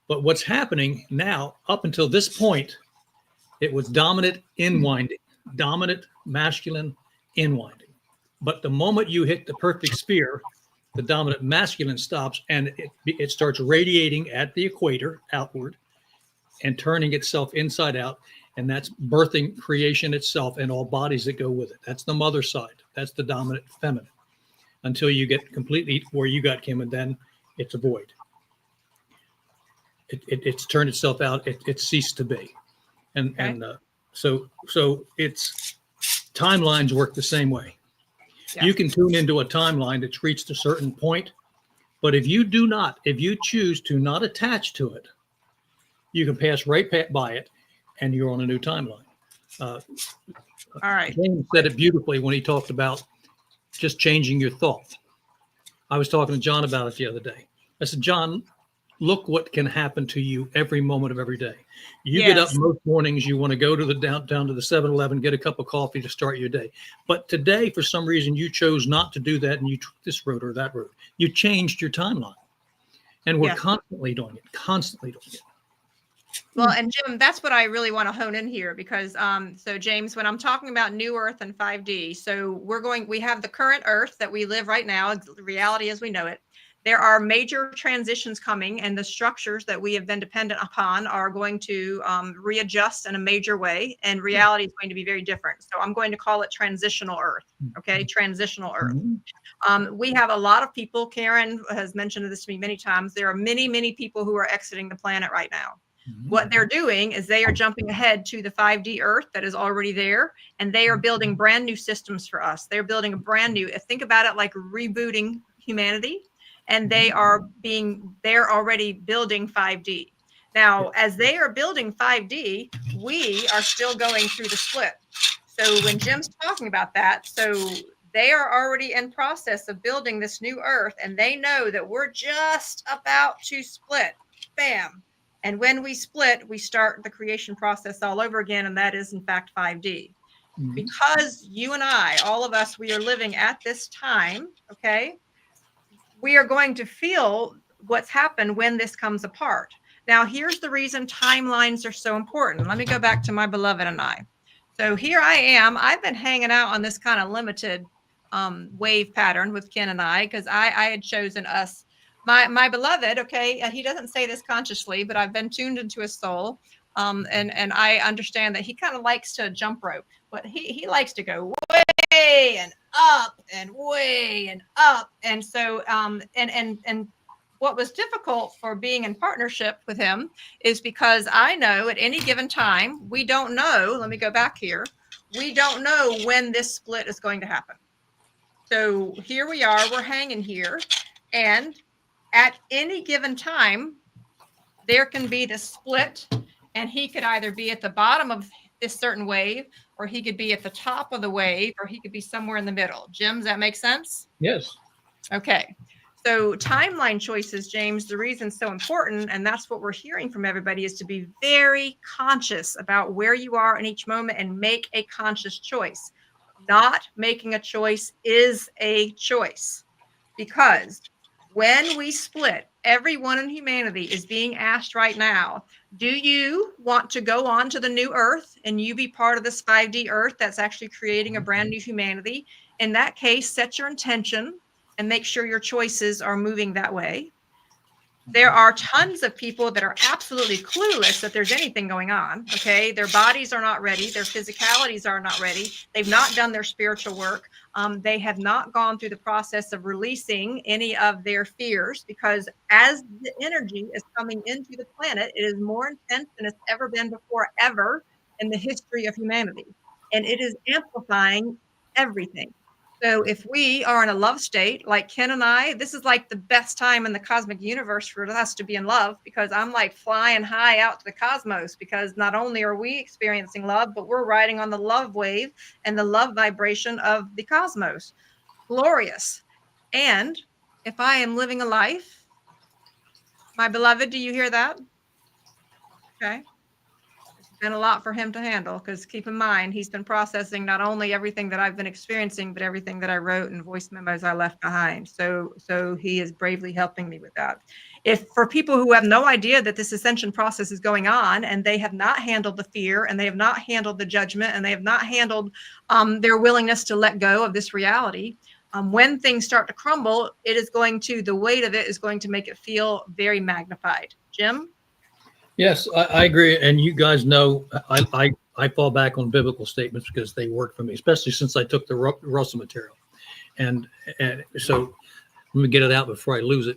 But what's happening now, up until this point, it was dominant inwinding, dominant masculine inwinding. But the moment you hit the perfect sphere, the dominant masculine stops and it starts radiating at the equator outward and turning itself inside out. And that's birthing creation itself and all bodies that go with it. That's the mother side. That's the dominant feminine. Until you get completely where you got, Kim, and then it's a void. It's turned itself out. It ceased to be. And so it's timelines work the same way. Yeah. You can tune into a timeline that's reached a certain point, but if you choose to not attach to it, you can pass right by it and you're on a new timeline. All right. James said it beautifully when he talked about just changing your thought. I was talking to John about it the other day. I said, John, look what can happen to you every moment of every day. You get up Yes. most mornings, you want to go to the down to the 7-Eleven, get a cup of coffee to start your day. But today, for some reason, you chose not to do that and you took this road or that road. You changed your timeline. And we're Yeah. constantly doing it. Well, and Jim, that's what I really want to hone in here because, so James, when I'm talking about new Earth and 5D, so we have the current Earth that we live right now, reality as we know it. There are major transitions coming and the structures that we have been dependent upon are going to readjust in a major way and reality is going to be very different. So I'm going to call it transitional Earth. Okay. Transitional Earth. We have a lot of people, Karen has mentioned this to me many times. There are many, many people who are exiting the planet right now. What they're doing is they are jumping ahead to the 5D Earth that is already there, and they are building brand new systems for us. They're building a brand new, think about it like rebooting humanity, and they're already building 5D. Now, as they are building 5D, we are still going through the split. So when Jim's talking about that, so they are already in process of building this new Earth, and they know that we're just about to split. Bam. And when we split, we start the creation process all over again. And that is, in fact, 5D. Because you and I, all of us, we are living at this time, okay, we are going to feel what's happened when this comes apart. Now, here's the reason timelines are so important. Let me go back to my beloved and I. So here I am. I've been hanging out on this kind of limited wave pattern with Ken and I because I had chosen us. My beloved, okay, he doesn't say this consciously, but I've been tuned into his soul. And I understand that he kind of likes to jump rope, but he likes to go way and up and way and up. And so, and what was difficult for being in partnership with him is because I know at any given time, we don't know, let me go back here. We don't know when this split is going to happen. So here we are, we're hanging here, and at any given time, there can be the split, and he could either be at the bottom of this certain wave, or he could be at the top of the wave, or he could be somewhere in the middle. Jim, does that make sense? Yes. Okay. So timeline choices, James, the reason so important, and that's what we're hearing from everybody, is to be very conscious about where you are in each moment and make a conscious choice. Not making a choice is a choice, because when we split, everyone in humanity is being asked right now, do you want to go on to the new earth and you be part of this 5D earth that's actually creating a brand new humanity? In that case, set your intention and make sure your choices are moving that way. There are tons of people that are absolutely clueless that there's anything going on. Okay. Their bodies are not ready. Their physicalities are not ready. They've not done their spiritual work. They have not gone through the process of releasing any of their fears, because as the energy is coming into the planet, it is more intense than it's ever been before, ever in the history of humanity. And it is amplifying everything. So if we are in a love state, like Ken and I, this is like the best time in the cosmic universe for us to be in love, because I'm like flying high out to the cosmos, because not only are we experiencing love, but we're riding on the love wave and the love vibration of the cosmos. Glorious. And if I am living a life, my beloved, do you hear that? Okay. Been a lot for him to handle, because keep in mind, he's been processing not only everything that I've been experiencing, but everything that I wrote and voice memos I left behind. So he is bravely helping me with that. If for people who have no idea that this ascension process is going on, and they have not handled the fear, and they have not handled the judgment, and they have not handled their willingness to let go of this reality, when things start to crumble, the weight of it is going to make it feel very magnified. Jim? Yes, I agree. And you guys know, I fall back on biblical statements because they work for me, especially since I took the Russell material. And so let me get it out before I lose it.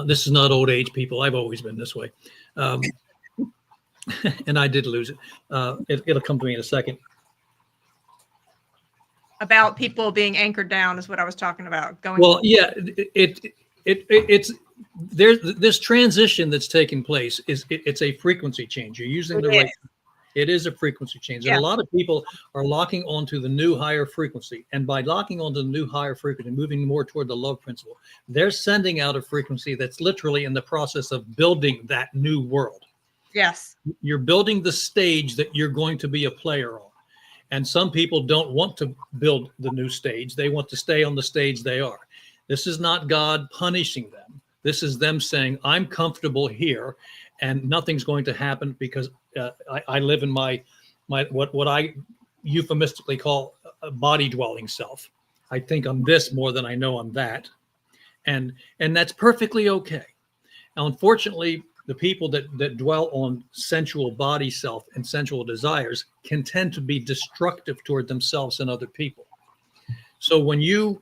This is not old age, people. I've always been this way. And I did lose it. It'll come to me in a second. About people being anchored down is what I was talking about. Yeah, it's there's this transition that's taking place it's a frequency change. You're using the right. It is a frequency change, and a lot of people are locking onto the new higher frequency. And by locking onto the new higher frequency, moving more toward the love principle, they're sending out a frequency that's literally in the process of building that new world. Yes, you're building the stage that you're going to be a player on. And some people don't want to build the new stage. They want to stay on the stage they are. This is not God punishing them. This is them saying, I'm comfortable here and nothing's going to happen, because I live in my what I euphemistically call a body dwelling self. I think I'm this more than I know I'm that. And that's perfectly okay. Now, unfortunately, the people that dwell on sensual body self and sensual desires can tend to be destructive toward themselves and other people. So when you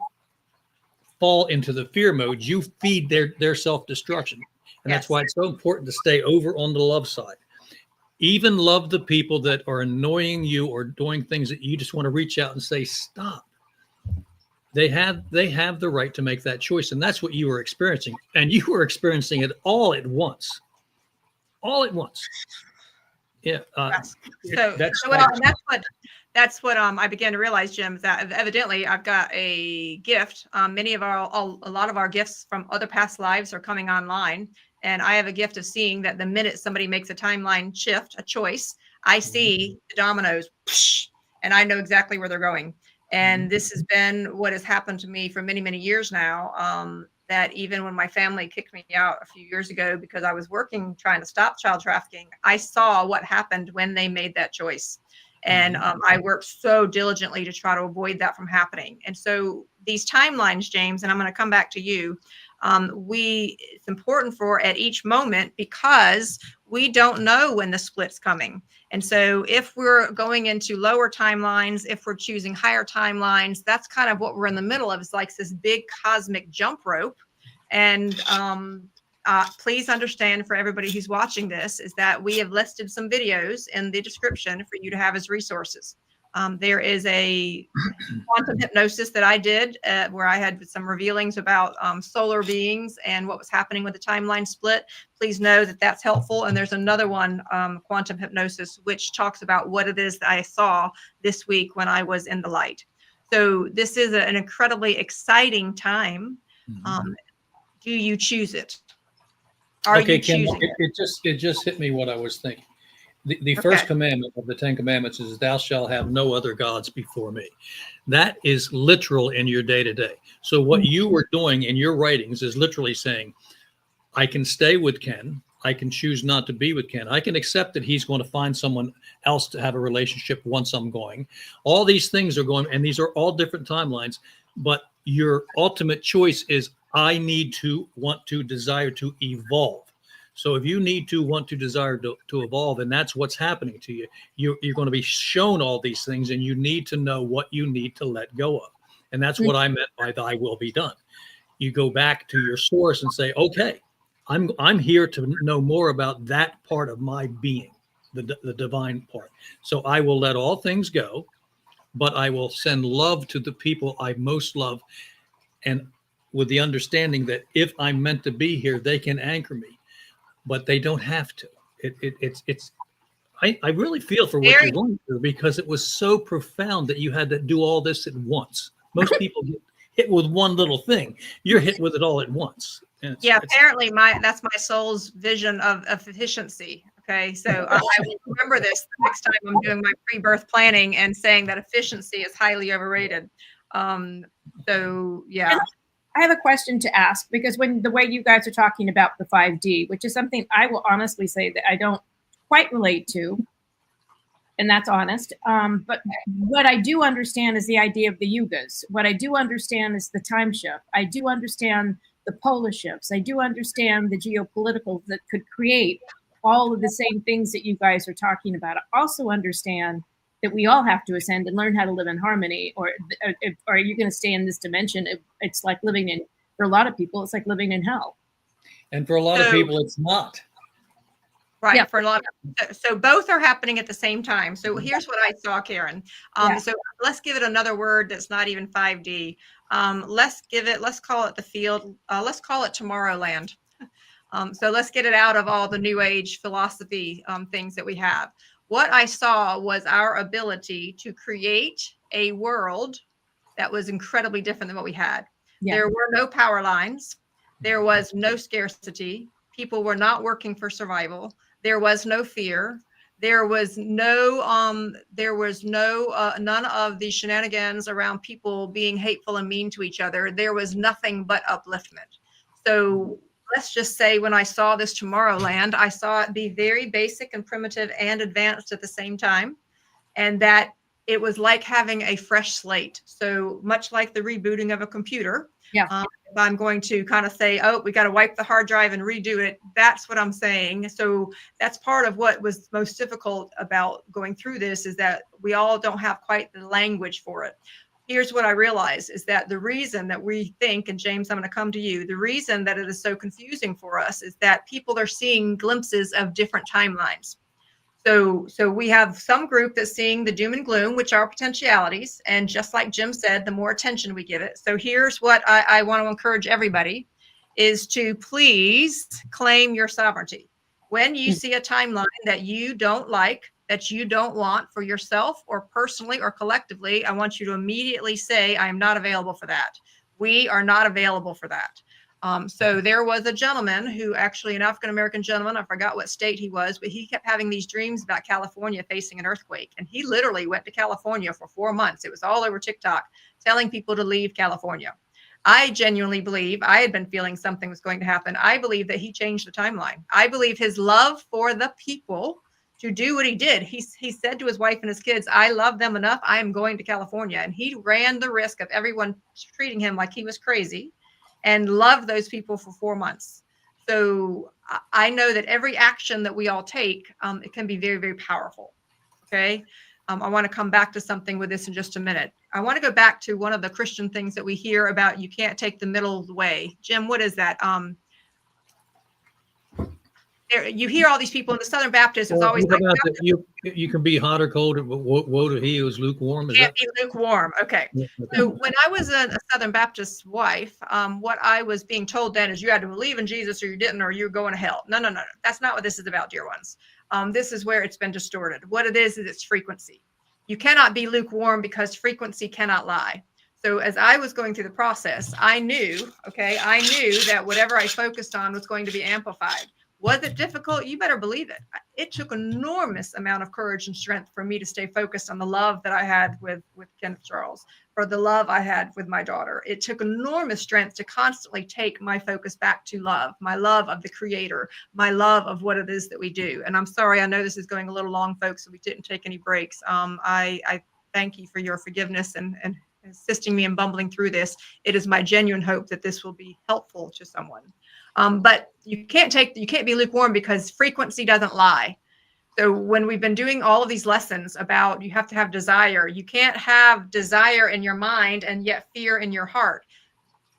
fall into the fear mode, you feed their self-destruction. And that's why it's so important to stay over on the love side. Even love the people that are annoying you or doing things that you just want to reach out and say, stop. They have the right to make that choice. And that's what you were experiencing. And you were experiencing it all at once. All at once. Yeah. That's what I began to realize, Jim, is that evidently I've got a gift. A lot of our gifts from other past lives are coming online. And I have a gift of seeing that the minute somebody makes a timeline shift, a choice, I see the dominoes, and I know exactly where they're going. And this has been what has happened to me for many, many years now. That even when my family kicked me out a few years ago because I was working trying to stop child trafficking, I saw what happened when they made that choice. And I worked so diligently to try to avoid that from happening. And so these timelines, James, and I'm going to come back to you, it's important for at each moment, because we don't know when the split's coming. And so if we're going into lower timelines, if we're choosing higher timelines, that's kind of what we're in the middle of. It's like this big cosmic jump rope. And please understand, for everybody who's watching this, is that we have listed some videos in the description for you to have as resources. There is a quantum hypnosis that I did where I had some revealings about solar beings and what was happening with the timeline split. Please know that that's helpful. And there's another one, quantum hypnosis, which talks about what it is that I saw this week when I was in the light. So this is an incredibly exciting time. Do you choose it? Are Okay, you Kim, choosing it? it just hit me what I was thinking. The first commandment of the 10 Commandments is thou shalt have no other gods before me. That is literal in your day to day. So what you were doing in your writings is literally saying, I can stay with Ken. I can choose not to be with Ken. I can accept that he's going to find someone else to have a relationship once I'm going. All these things are going, and these are all different timelines, but your ultimate choice is I need to want to desire to evolve. So if you need to want to desire to evolve, and that's what's happening to you, you're going to be shown all these things, and you need to know what you need to let go of. And that's what I meant by thy will be done. You go back to your source and say, okay, I'm here to know more about that part of my being, the divine part. So I will let all things go, but I will send love to the people I most love. And with the understanding that if I'm meant to be here, they can anchor me. But they don't have to. I really feel for what you're going through because it was so profound that you had to do all this at once. Most people get hit with one little thing. You're hit with it all at once. Apparently that's my soul's vision of efficiency. Okay, so I will remember this the next time I'm doing my pre-birth planning and saying that efficiency is highly overrated. So yeah. I have a question to ask because the way you guys are talking about the 5D, which is something I will honestly say that I don't quite relate to, and that's honest. But what I do understand is the idea of the yugas. What I do understand is the time shift. I do understand the polar shifts. I do understand the geopolitical that could create all of the same things that you guys are talking about. I also understand that we all have to ascend and learn how to live in harmony, or are you going to stay in this dimension? It's like living in, for a lot of people, it's like living in hell. And for a lot of people, it's not. Right. Yeah. For a lot of, so both are happening at the same time. So here's what I saw, Karen. So let's give it another word that's not even 5D. Let's call it the field. Let's call it Tomorrowland. So let's get it out of all the new age philosophy things that we have. What I saw was our ability to create a world that was incredibly different than what we had. Yeah. There were no power lines. There was no scarcity. People were not working for survival. There was no fear. There was none of the shenanigans around people being hateful and mean to each other. There was nothing but upliftment. So let's just say when I saw this Tomorrowland, I saw it be very basic and primitive and advanced at the same time. And that it was like having a fresh slate. So much like the rebooting of a computer. Yeah. If I'm going to kind of say, oh, we got to wipe the hard drive and redo it. That's what I'm saying. So that's part of what was most difficult about going through this is that we all don't have quite the language for it. Here's what I realize is that the reason that we think, and James, I'm going to come to you, the reason that it is so confusing for us is that people are seeing glimpses of different timelines. So we have some group that's seeing the doom and gloom, which are potentialities. And just like Jim said, the more attention we give it. So here's what I want to encourage everybody is to please claim your sovereignty. When you see a timeline that you don't like, that you don't want for yourself or personally or collectively, I want you to immediately say, I am not available for that. We are not available for that. So there was a gentleman who actually an African-American gentleman, I forgot what state he was, but he kept having these dreams about California facing an earthquake. And he literally went to California for 4 months. It was all over TikTok telling people to leave California. I genuinely believe I had been feeling something was going to happen. I believe that he changed the timeline. I believe his love for the people to do what he did. He said to his wife and his kids, I love them enough. I am going to California. And he ran the risk of everyone treating him like he was crazy and loved those people for 4 months. So I know that every action that we all take, it can be very, very powerful. Okay. I want to come back to something with this in just a minute. I want to go back to one of the Christian things that we hear about. You can't take the middle of the way. Jim, what is that? you hear all these people in the Southern Baptist. It's Well, always what like, about you can be hot or cold, but woe to he who is lukewarm. Is can't that? be lukewarm. Okay. Okay. So when I was a Southern Baptist wife, what I was being told then is you had to believe in Jesus or you didn't, or you're going to hell. No, no, no, no. That's not what this is about, dear ones. This is where it's been distorted. What it is it's frequency. You cannot be lukewarm because frequency cannot lie. So as I was going through the process, I knew that whatever I focused on was going to be amplified. Was it difficult? You better believe it. It took enormous amount of courage and strength for me to stay focused on the love that I had with Kenneth Charles, for the love I had with my daughter. It took enormous strength to constantly take my focus back to love, my love of the Creator, my love of what it is that we do. And I'm sorry, I know this is going a little long, folks, so we didn't take any breaks. I thank you for your forgiveness and assisting me in bumbling through this. It is my genuine hope that this will be helpful to someone. But you can't be lukewarm because frequency doesn't lie. So when we've been doing all of these lessons about you have to have desire, you can't have desire in your mind and yet fear in your heart.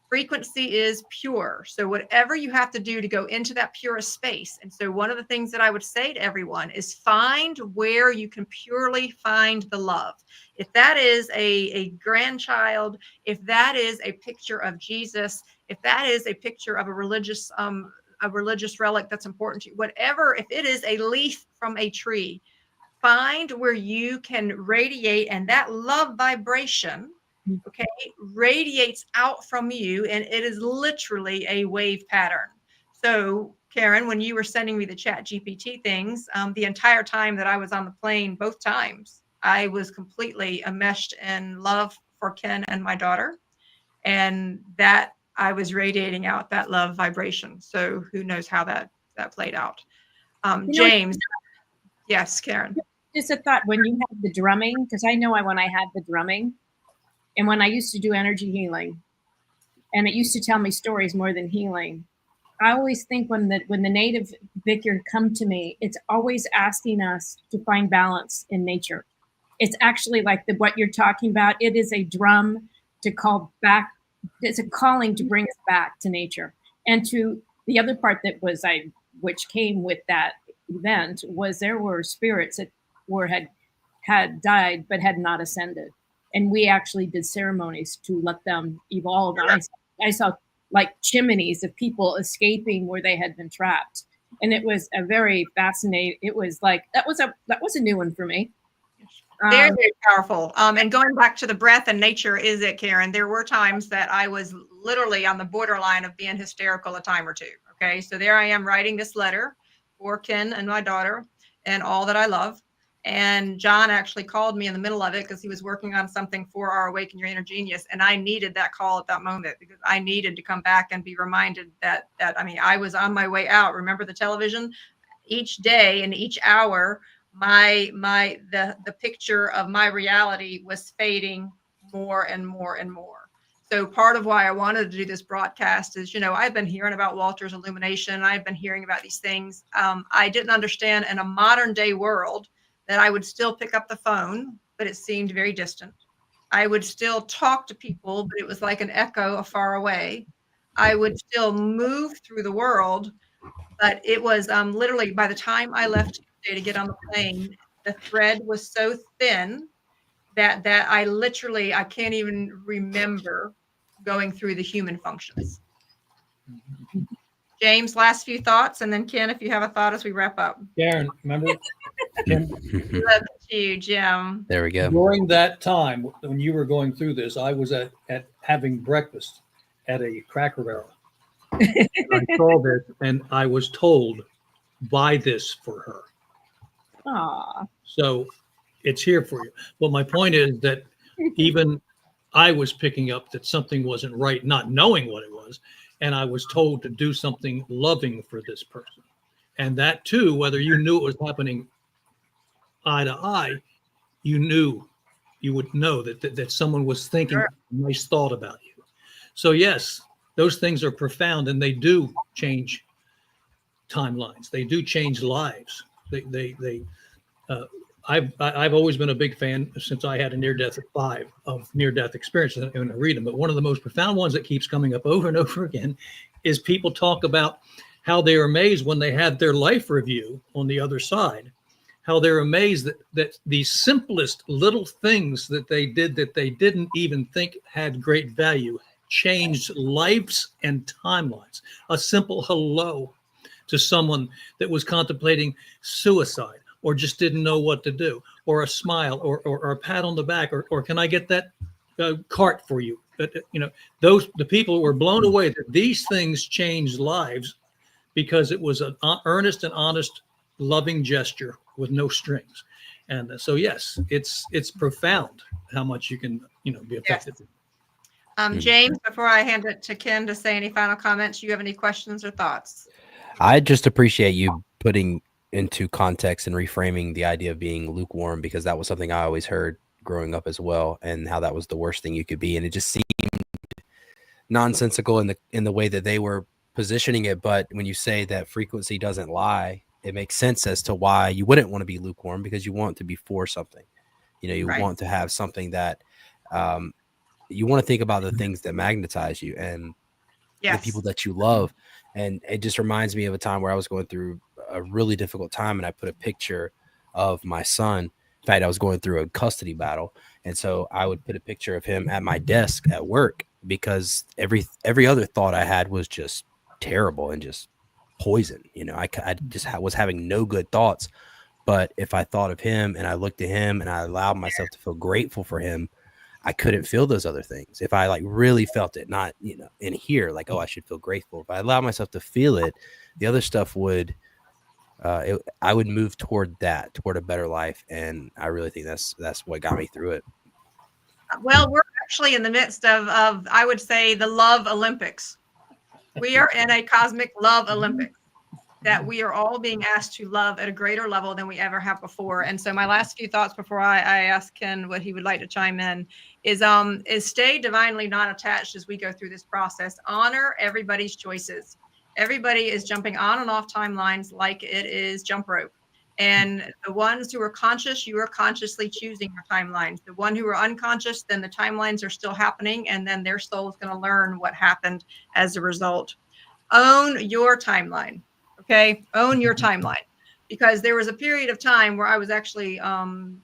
Frequency is pure. So whatever you have to do to go into that purest space. And so one of the things that I would say to everyone is find where you can purely find the love. If that is a grandchild, if that is a picture of Jesus, if that is a picture of a religious relic that's important to you, whatever, if it is a leaf from a tree, find where you can radiate, and that love vibration, okay, radiates out from you, and it is literally a wave pattern. So Karen, when you were sending me the chat GPT things, the entire time that I was on the plane, both times, I was completely enmeshed in love for Ken and my daughter, and that I was radiating out that love vibration. So who knows how that played out. James. Yes, Karen. Just a thought, when you had the drumming, because I know when I had the drumming, and when I used to do energy healing, and it used to tell me stories more than healing, I always think when the native vicar come to me, it's always asking us to find balance in nature. It's actually like what you're talking about. It is a drum to call back. It's a calling to bring us back to nature. And to the other part that was which came with that event was there were spirits that had died but had not ascended, and we actually did ceremonies to let them evolve. I saw like chimneys of people escaping where they had been trapped, and it was a very fascinating. It was like that was a new one for me. Very, very powerful. And going back to the breath and nature, is it, Karen? There were times that I was literally on the borderline of being hysterical a time or two. Okay, so there I am writing this letter for Ken and my daughter and all that I love. And John actually called me in the middle of it because he was working on something for our Awaken Your Inner Genius. And I needed that call at that moment because I needed to come back and be reminded that I was on my way out. Remember the television? Each day and each hour, the picture of my reality was fading more and more and more. So part of why I wanted to do this broadcast is, I've been hearing about Walter's illumination. I've been hearing about these things. I didn't understand in a modern day world that I would still pick up the phone, but it seemed very distant. I would still talk to people, but it was like an echo far away. I would still move through the world, but it was literally by the time I left Tuesday to get on the plane, the thread was so thin that I can't even remember going through the human functions. James, last few thoughts, and then Ken, if you have a thought as we wrap up. Karen, remember? Love you, Jim. There we go. During that time when you were going through this, I was at having breakfast at a Cracker Barrel. I saw this and I was told, buy this for her. Aww. So it's here for you. Well, my point is that even I was picking up that something wasn't right, not knowing what it was. And I was told to do something loving for this person. And that too, whether you knew it was happening eye to eye, you would know that someone was thinking a nice thought about you. So yes, those things are profound and they do change timelines. They do change lives. I've always been a big fan since I had a near-death at 5 of near-death experiences and I read them. But one of the most profound ones that keeps coming up over and over again is people talk about how they were amazed when they had their life review on the other side, how they're amazed that the simplest little things that they did that they didn't even think had great value changed lives and timelines. A simple hello to someone that was contemplating suicide or just didn't know what to do, or a smile, or a pat on the back, or can I get that cart for you? The people were blown away that these things changed lives because it was an earnest and honest, loving gesture with no strings. And so, yes, it's profound how much you can, be affected. Yes. James, before I hand it to Ken to say any final comments, you have any questions or thoughts? I just appreciate you putting into context and reframing the idea of being lukewarm, because that was something I always heard growing up as well, and how that was the worst thing you could be. And it just seemed nonsensical in the way that they were positioning it. But when you say that frequency doesn't lie, it makes sense as to why you wouldn't want to be lukewarm, because you want to be for something. You Right. want to have something that you want to think about the things that magnetize you and Yes. the people that you love. And it just reminds me of a time where I was going through a really difficult time, and I put a picture of my son. In fact, I was going through a custody battle, and so I would put a picture of him at my desk at work, because every other thought I had was just terrible and just poison. I just was having no good thoughts. But if I thought of him and I looked at him and I allowed myself to feel grateful for him, I couldn't feel those other things. If I really felt it, not, in here, like, oh, I should feel grateful. If I allowed myself to feel it, the other stuff would, I would move toward a better life. And I really think that's what got me through it. Well, we're actually in the midst of I would say, the love Olympics. We are in a cosmic love Olympics that we are all being asked to love at a greater level than we ever have before. And so my last few thoughts before I ask Ken what he would like to chime in is stay divinely not attached as we go through this process. Honor everybody's choices. Everybody is jumping on and off timelines like it is jump rope. And the ones who are conscious, you are consciously choosing your timelines. The one who are unconscious, then the timelines are still happening, and then their soul is going to learn what happened as a result. Own your timeline. Okay, own your timeline, because there was a period of time where I was actually, and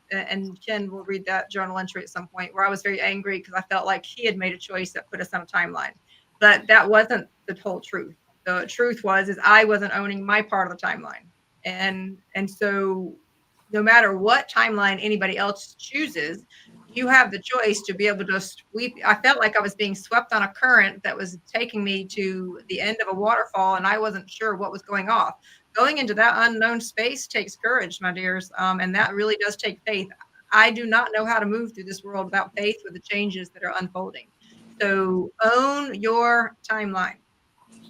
Ken will read that journal entry at some point, where I was very angry because I felt like he had made a choice that put us on a timeline. But that wasn't the whole truth. The truth is I wasn't owning my part of the timeline. And so no matter what timeline anybody else chooses, you have the choice to be able to sweep. I felt like I was being swept on a current that was taking me to the end of a waterfall, and I wasn't sure what was going off. Going into that unknown space takes courage, my dears, and that really does take faith. I do not know how to move through this world without faith with the changes that are unfolding. So own your timeline.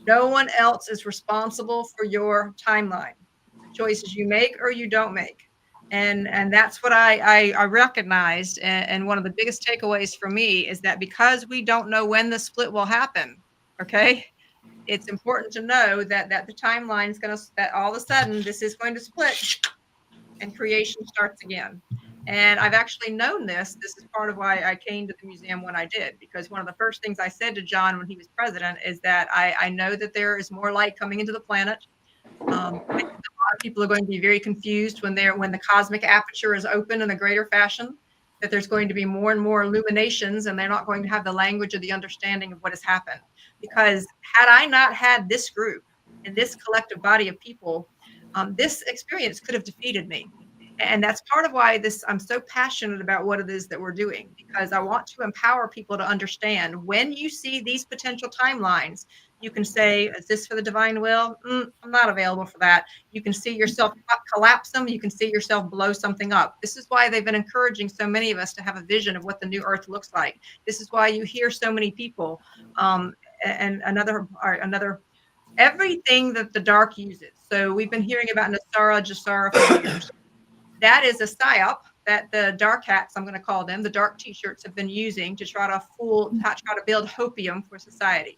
No one else is responsible for your timeline. The choices you make or you don't make. And that's what I recognized. And one of the biggest takeaways for me is that because we don't know when the split will happen, okay, it's important to know that the timeline is that all of a sudden this is going to split and creation starts again. And I've actually known this. This is part of why I came to the museum when I did, because one of the first things I said to John when he was president is that I know that there is more light coming into the planet. A lot of people are going to be very confused when the cosmic aperture is open in a greater fashion, that there's going to be more and more illuminations, and they're not going to have the language or the understanding of what has happened. Because had I not had this group and this collective body of people, this experience could have defeated me. And that's part of why I'm so passionate about what it is that we're doing, because I want to empower people to understand when you see these potential timelines, you can say, is this for the divine will? I'm not available for that. You can see yourself collapse them. You can see yourself blow something up. This is why they've been encouraging so many of us to have a vision of what the new earth looks like. This is why you hear so many people and another everything that the dark uses. So we've been hearing about Nasara Jasara for years. That is a psyop that the dark hats, I'm going to call them, the dark t-shirts have been using to try to build hopium for society.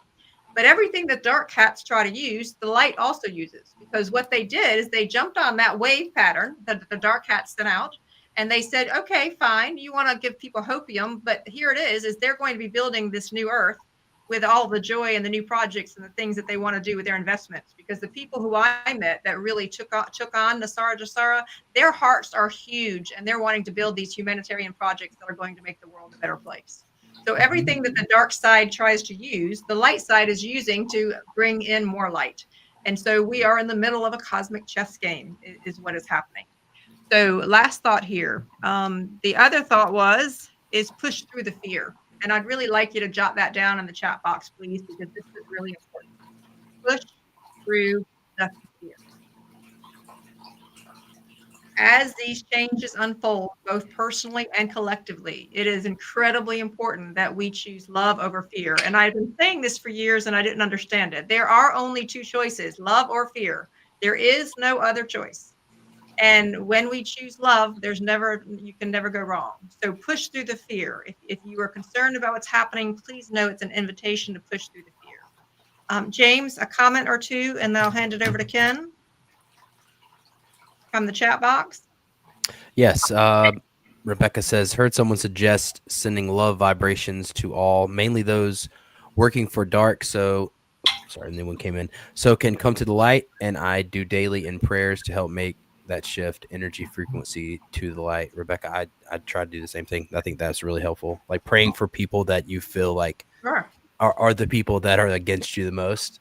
But everything that dark hats try to use, the light also uses, because what they did is they jumped on that wave pattern that the dark hats sent out, and they said, okay, fine, you want to give people hopium, but here it is they're going to be building this new earth with all the joy and the new projects and the things that they want to do with their investments. Because the people who I met that really took on Nasara Jasara, their hearts are huge, and they're wanting to build these humanitarian projects that are going to make the world a better place. So everything that the dark side tries to use, the light side is using to bring in more light. And so we are in the middle of a cosmic chess game is what is happening. So last thought here. The other thought is push through the fear. And I'd really like you to jot that down in the chat box, please, because this is really important. Push through the fear. As these changes unfold, both personally and collectively, it is incredibly important that we choose love over fear. And I've been saying this for years and I didn't understand it. There are only two choices, love or fear. There is no other choice. And when we choose love, you can never go wrong. So push through the fear. If you are concerned about what's happening, please know it's an invitation to push through the fear. James, a comment or two, and then I'll hand it over to Ken from the chat box. Yes. Rebecca says, heard someone suggest sending love vibrations to all, mainly those working for dark. So, sorry, a new one came in. So can come to the light, and I do daily in prayers to help make that shift energy frequency to the light. Rebecca, I try to do the same thing. I think that's really helpful. Like praying for people that you feel like are the people that are against you the most.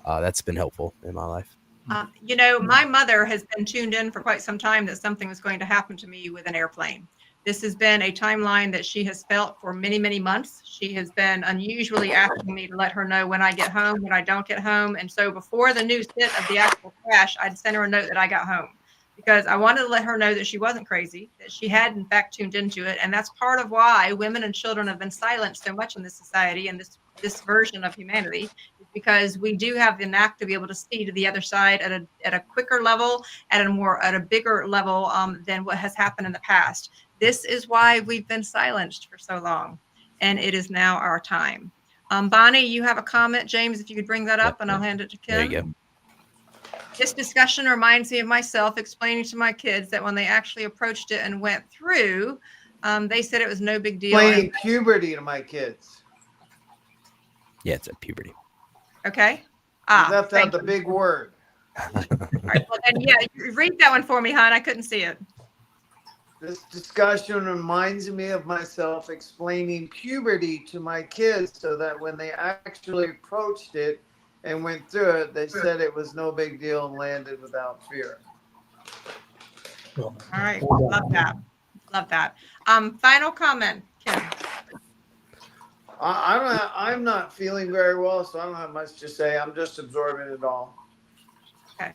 That's been helpful in my life. My mother has been tuned in for quite some time that something was going to happen to me with an airplane. This has been a timeline that she has felt for many, many months. She has been unusually asking me to let her know when I get home, when I don't get home. And so before the news hit of the actual crash, I'd send her a note that I got home, because I wanted to let her know that she wasn't crazy, that she had in fact tuned into it. And that's part of why women and children have been silenced so much in this society and this version of humanity, because we do have the knack to be able to see to the other side at a quicker level, at a bigger level than what has happened in the past. This is why we've been silenced for so long, and it is now our time. Bonnie, you have a comment. James, if you could bring that up, and I'll hand it to Ken. There you go. This discussion reminds me of myself explaining to my kids that when they actually approached it and went through, they said it was no big deal. Explaining puberty to my kids. Yeah, it's at puberty. Okay. You left out the big word. All right, well, then, yeah, read that one for me, hon. I couldn't see it. This discussion reminds me of myself explaining puberty to my kids so that when they actually approached it and went through it, they said it was no big deal and landed without fear. All right. Love that. Love that. Final comment, Kim. I'm not feeling very well, so I don't have much to say. I'm just absorbing it all. Okay.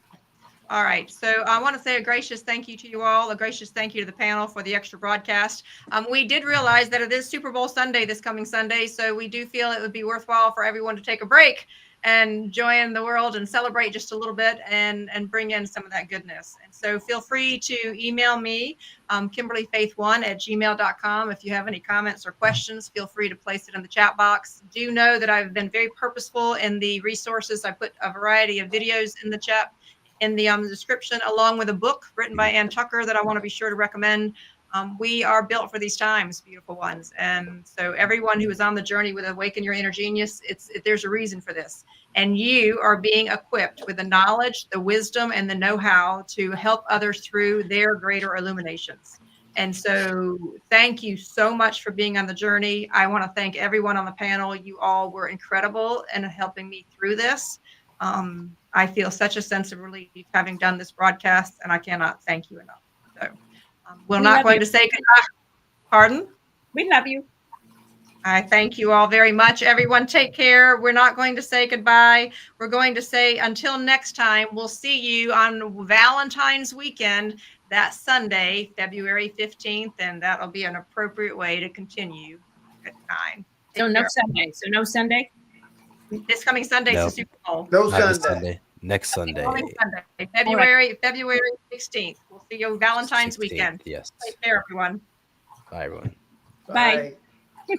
All right. So I want to say a gracious thank you to you all, a gracious thank you to the panel for the extra broadcast. We did realize that it is Super Bowl Sunday this coming Sunday, so we do feel it would be worthwhile for everyone to take a break and join the world and celebrate just a little bit and bring in some of that goodness. And so feel free to email me, KimberlyFaith1@gmail.com. If you have any comments or questions, feel free to place it in the chat box. Do know that I've been very purposeful in the resources. I put a variety of videos in the chat, in the description, along with a book written by Ann Tucker that I want to be sure to recommend. We are built for these times, beautiful ones. And so everyone who is on the journey with Awaken Your Inner Genius, there's a reason for this. And you are being equipped with the knowledge, the wisdom, and the know-how to help others through their greater illuminations. And so thank you so much for being on the journey. I want to thank everyone on the panel. You all were incredible in helping me through this. I feel such a sense of relief having done this broadcast, and I cannot thank you enough. So we're not going to say goodbye. Pardon? We love you. I thank you all very much. Everyone take care. We're not going to say goodbye. We're going to say until next time. We'll see you on Valentine's weekend, that Sunday, February 15th, and that'll be an appropriate way to continue at 9. So no Sunday. So no Sunday? This coming Sunday is No. the Super Bowl. No Not this Sunday. Sunday. Next Sunday. Coming Sunday, February 16th. We'll see you Valentine's 16th, weekend. Yes. Take care, everyone. Bye, everyone. Bye. Bye.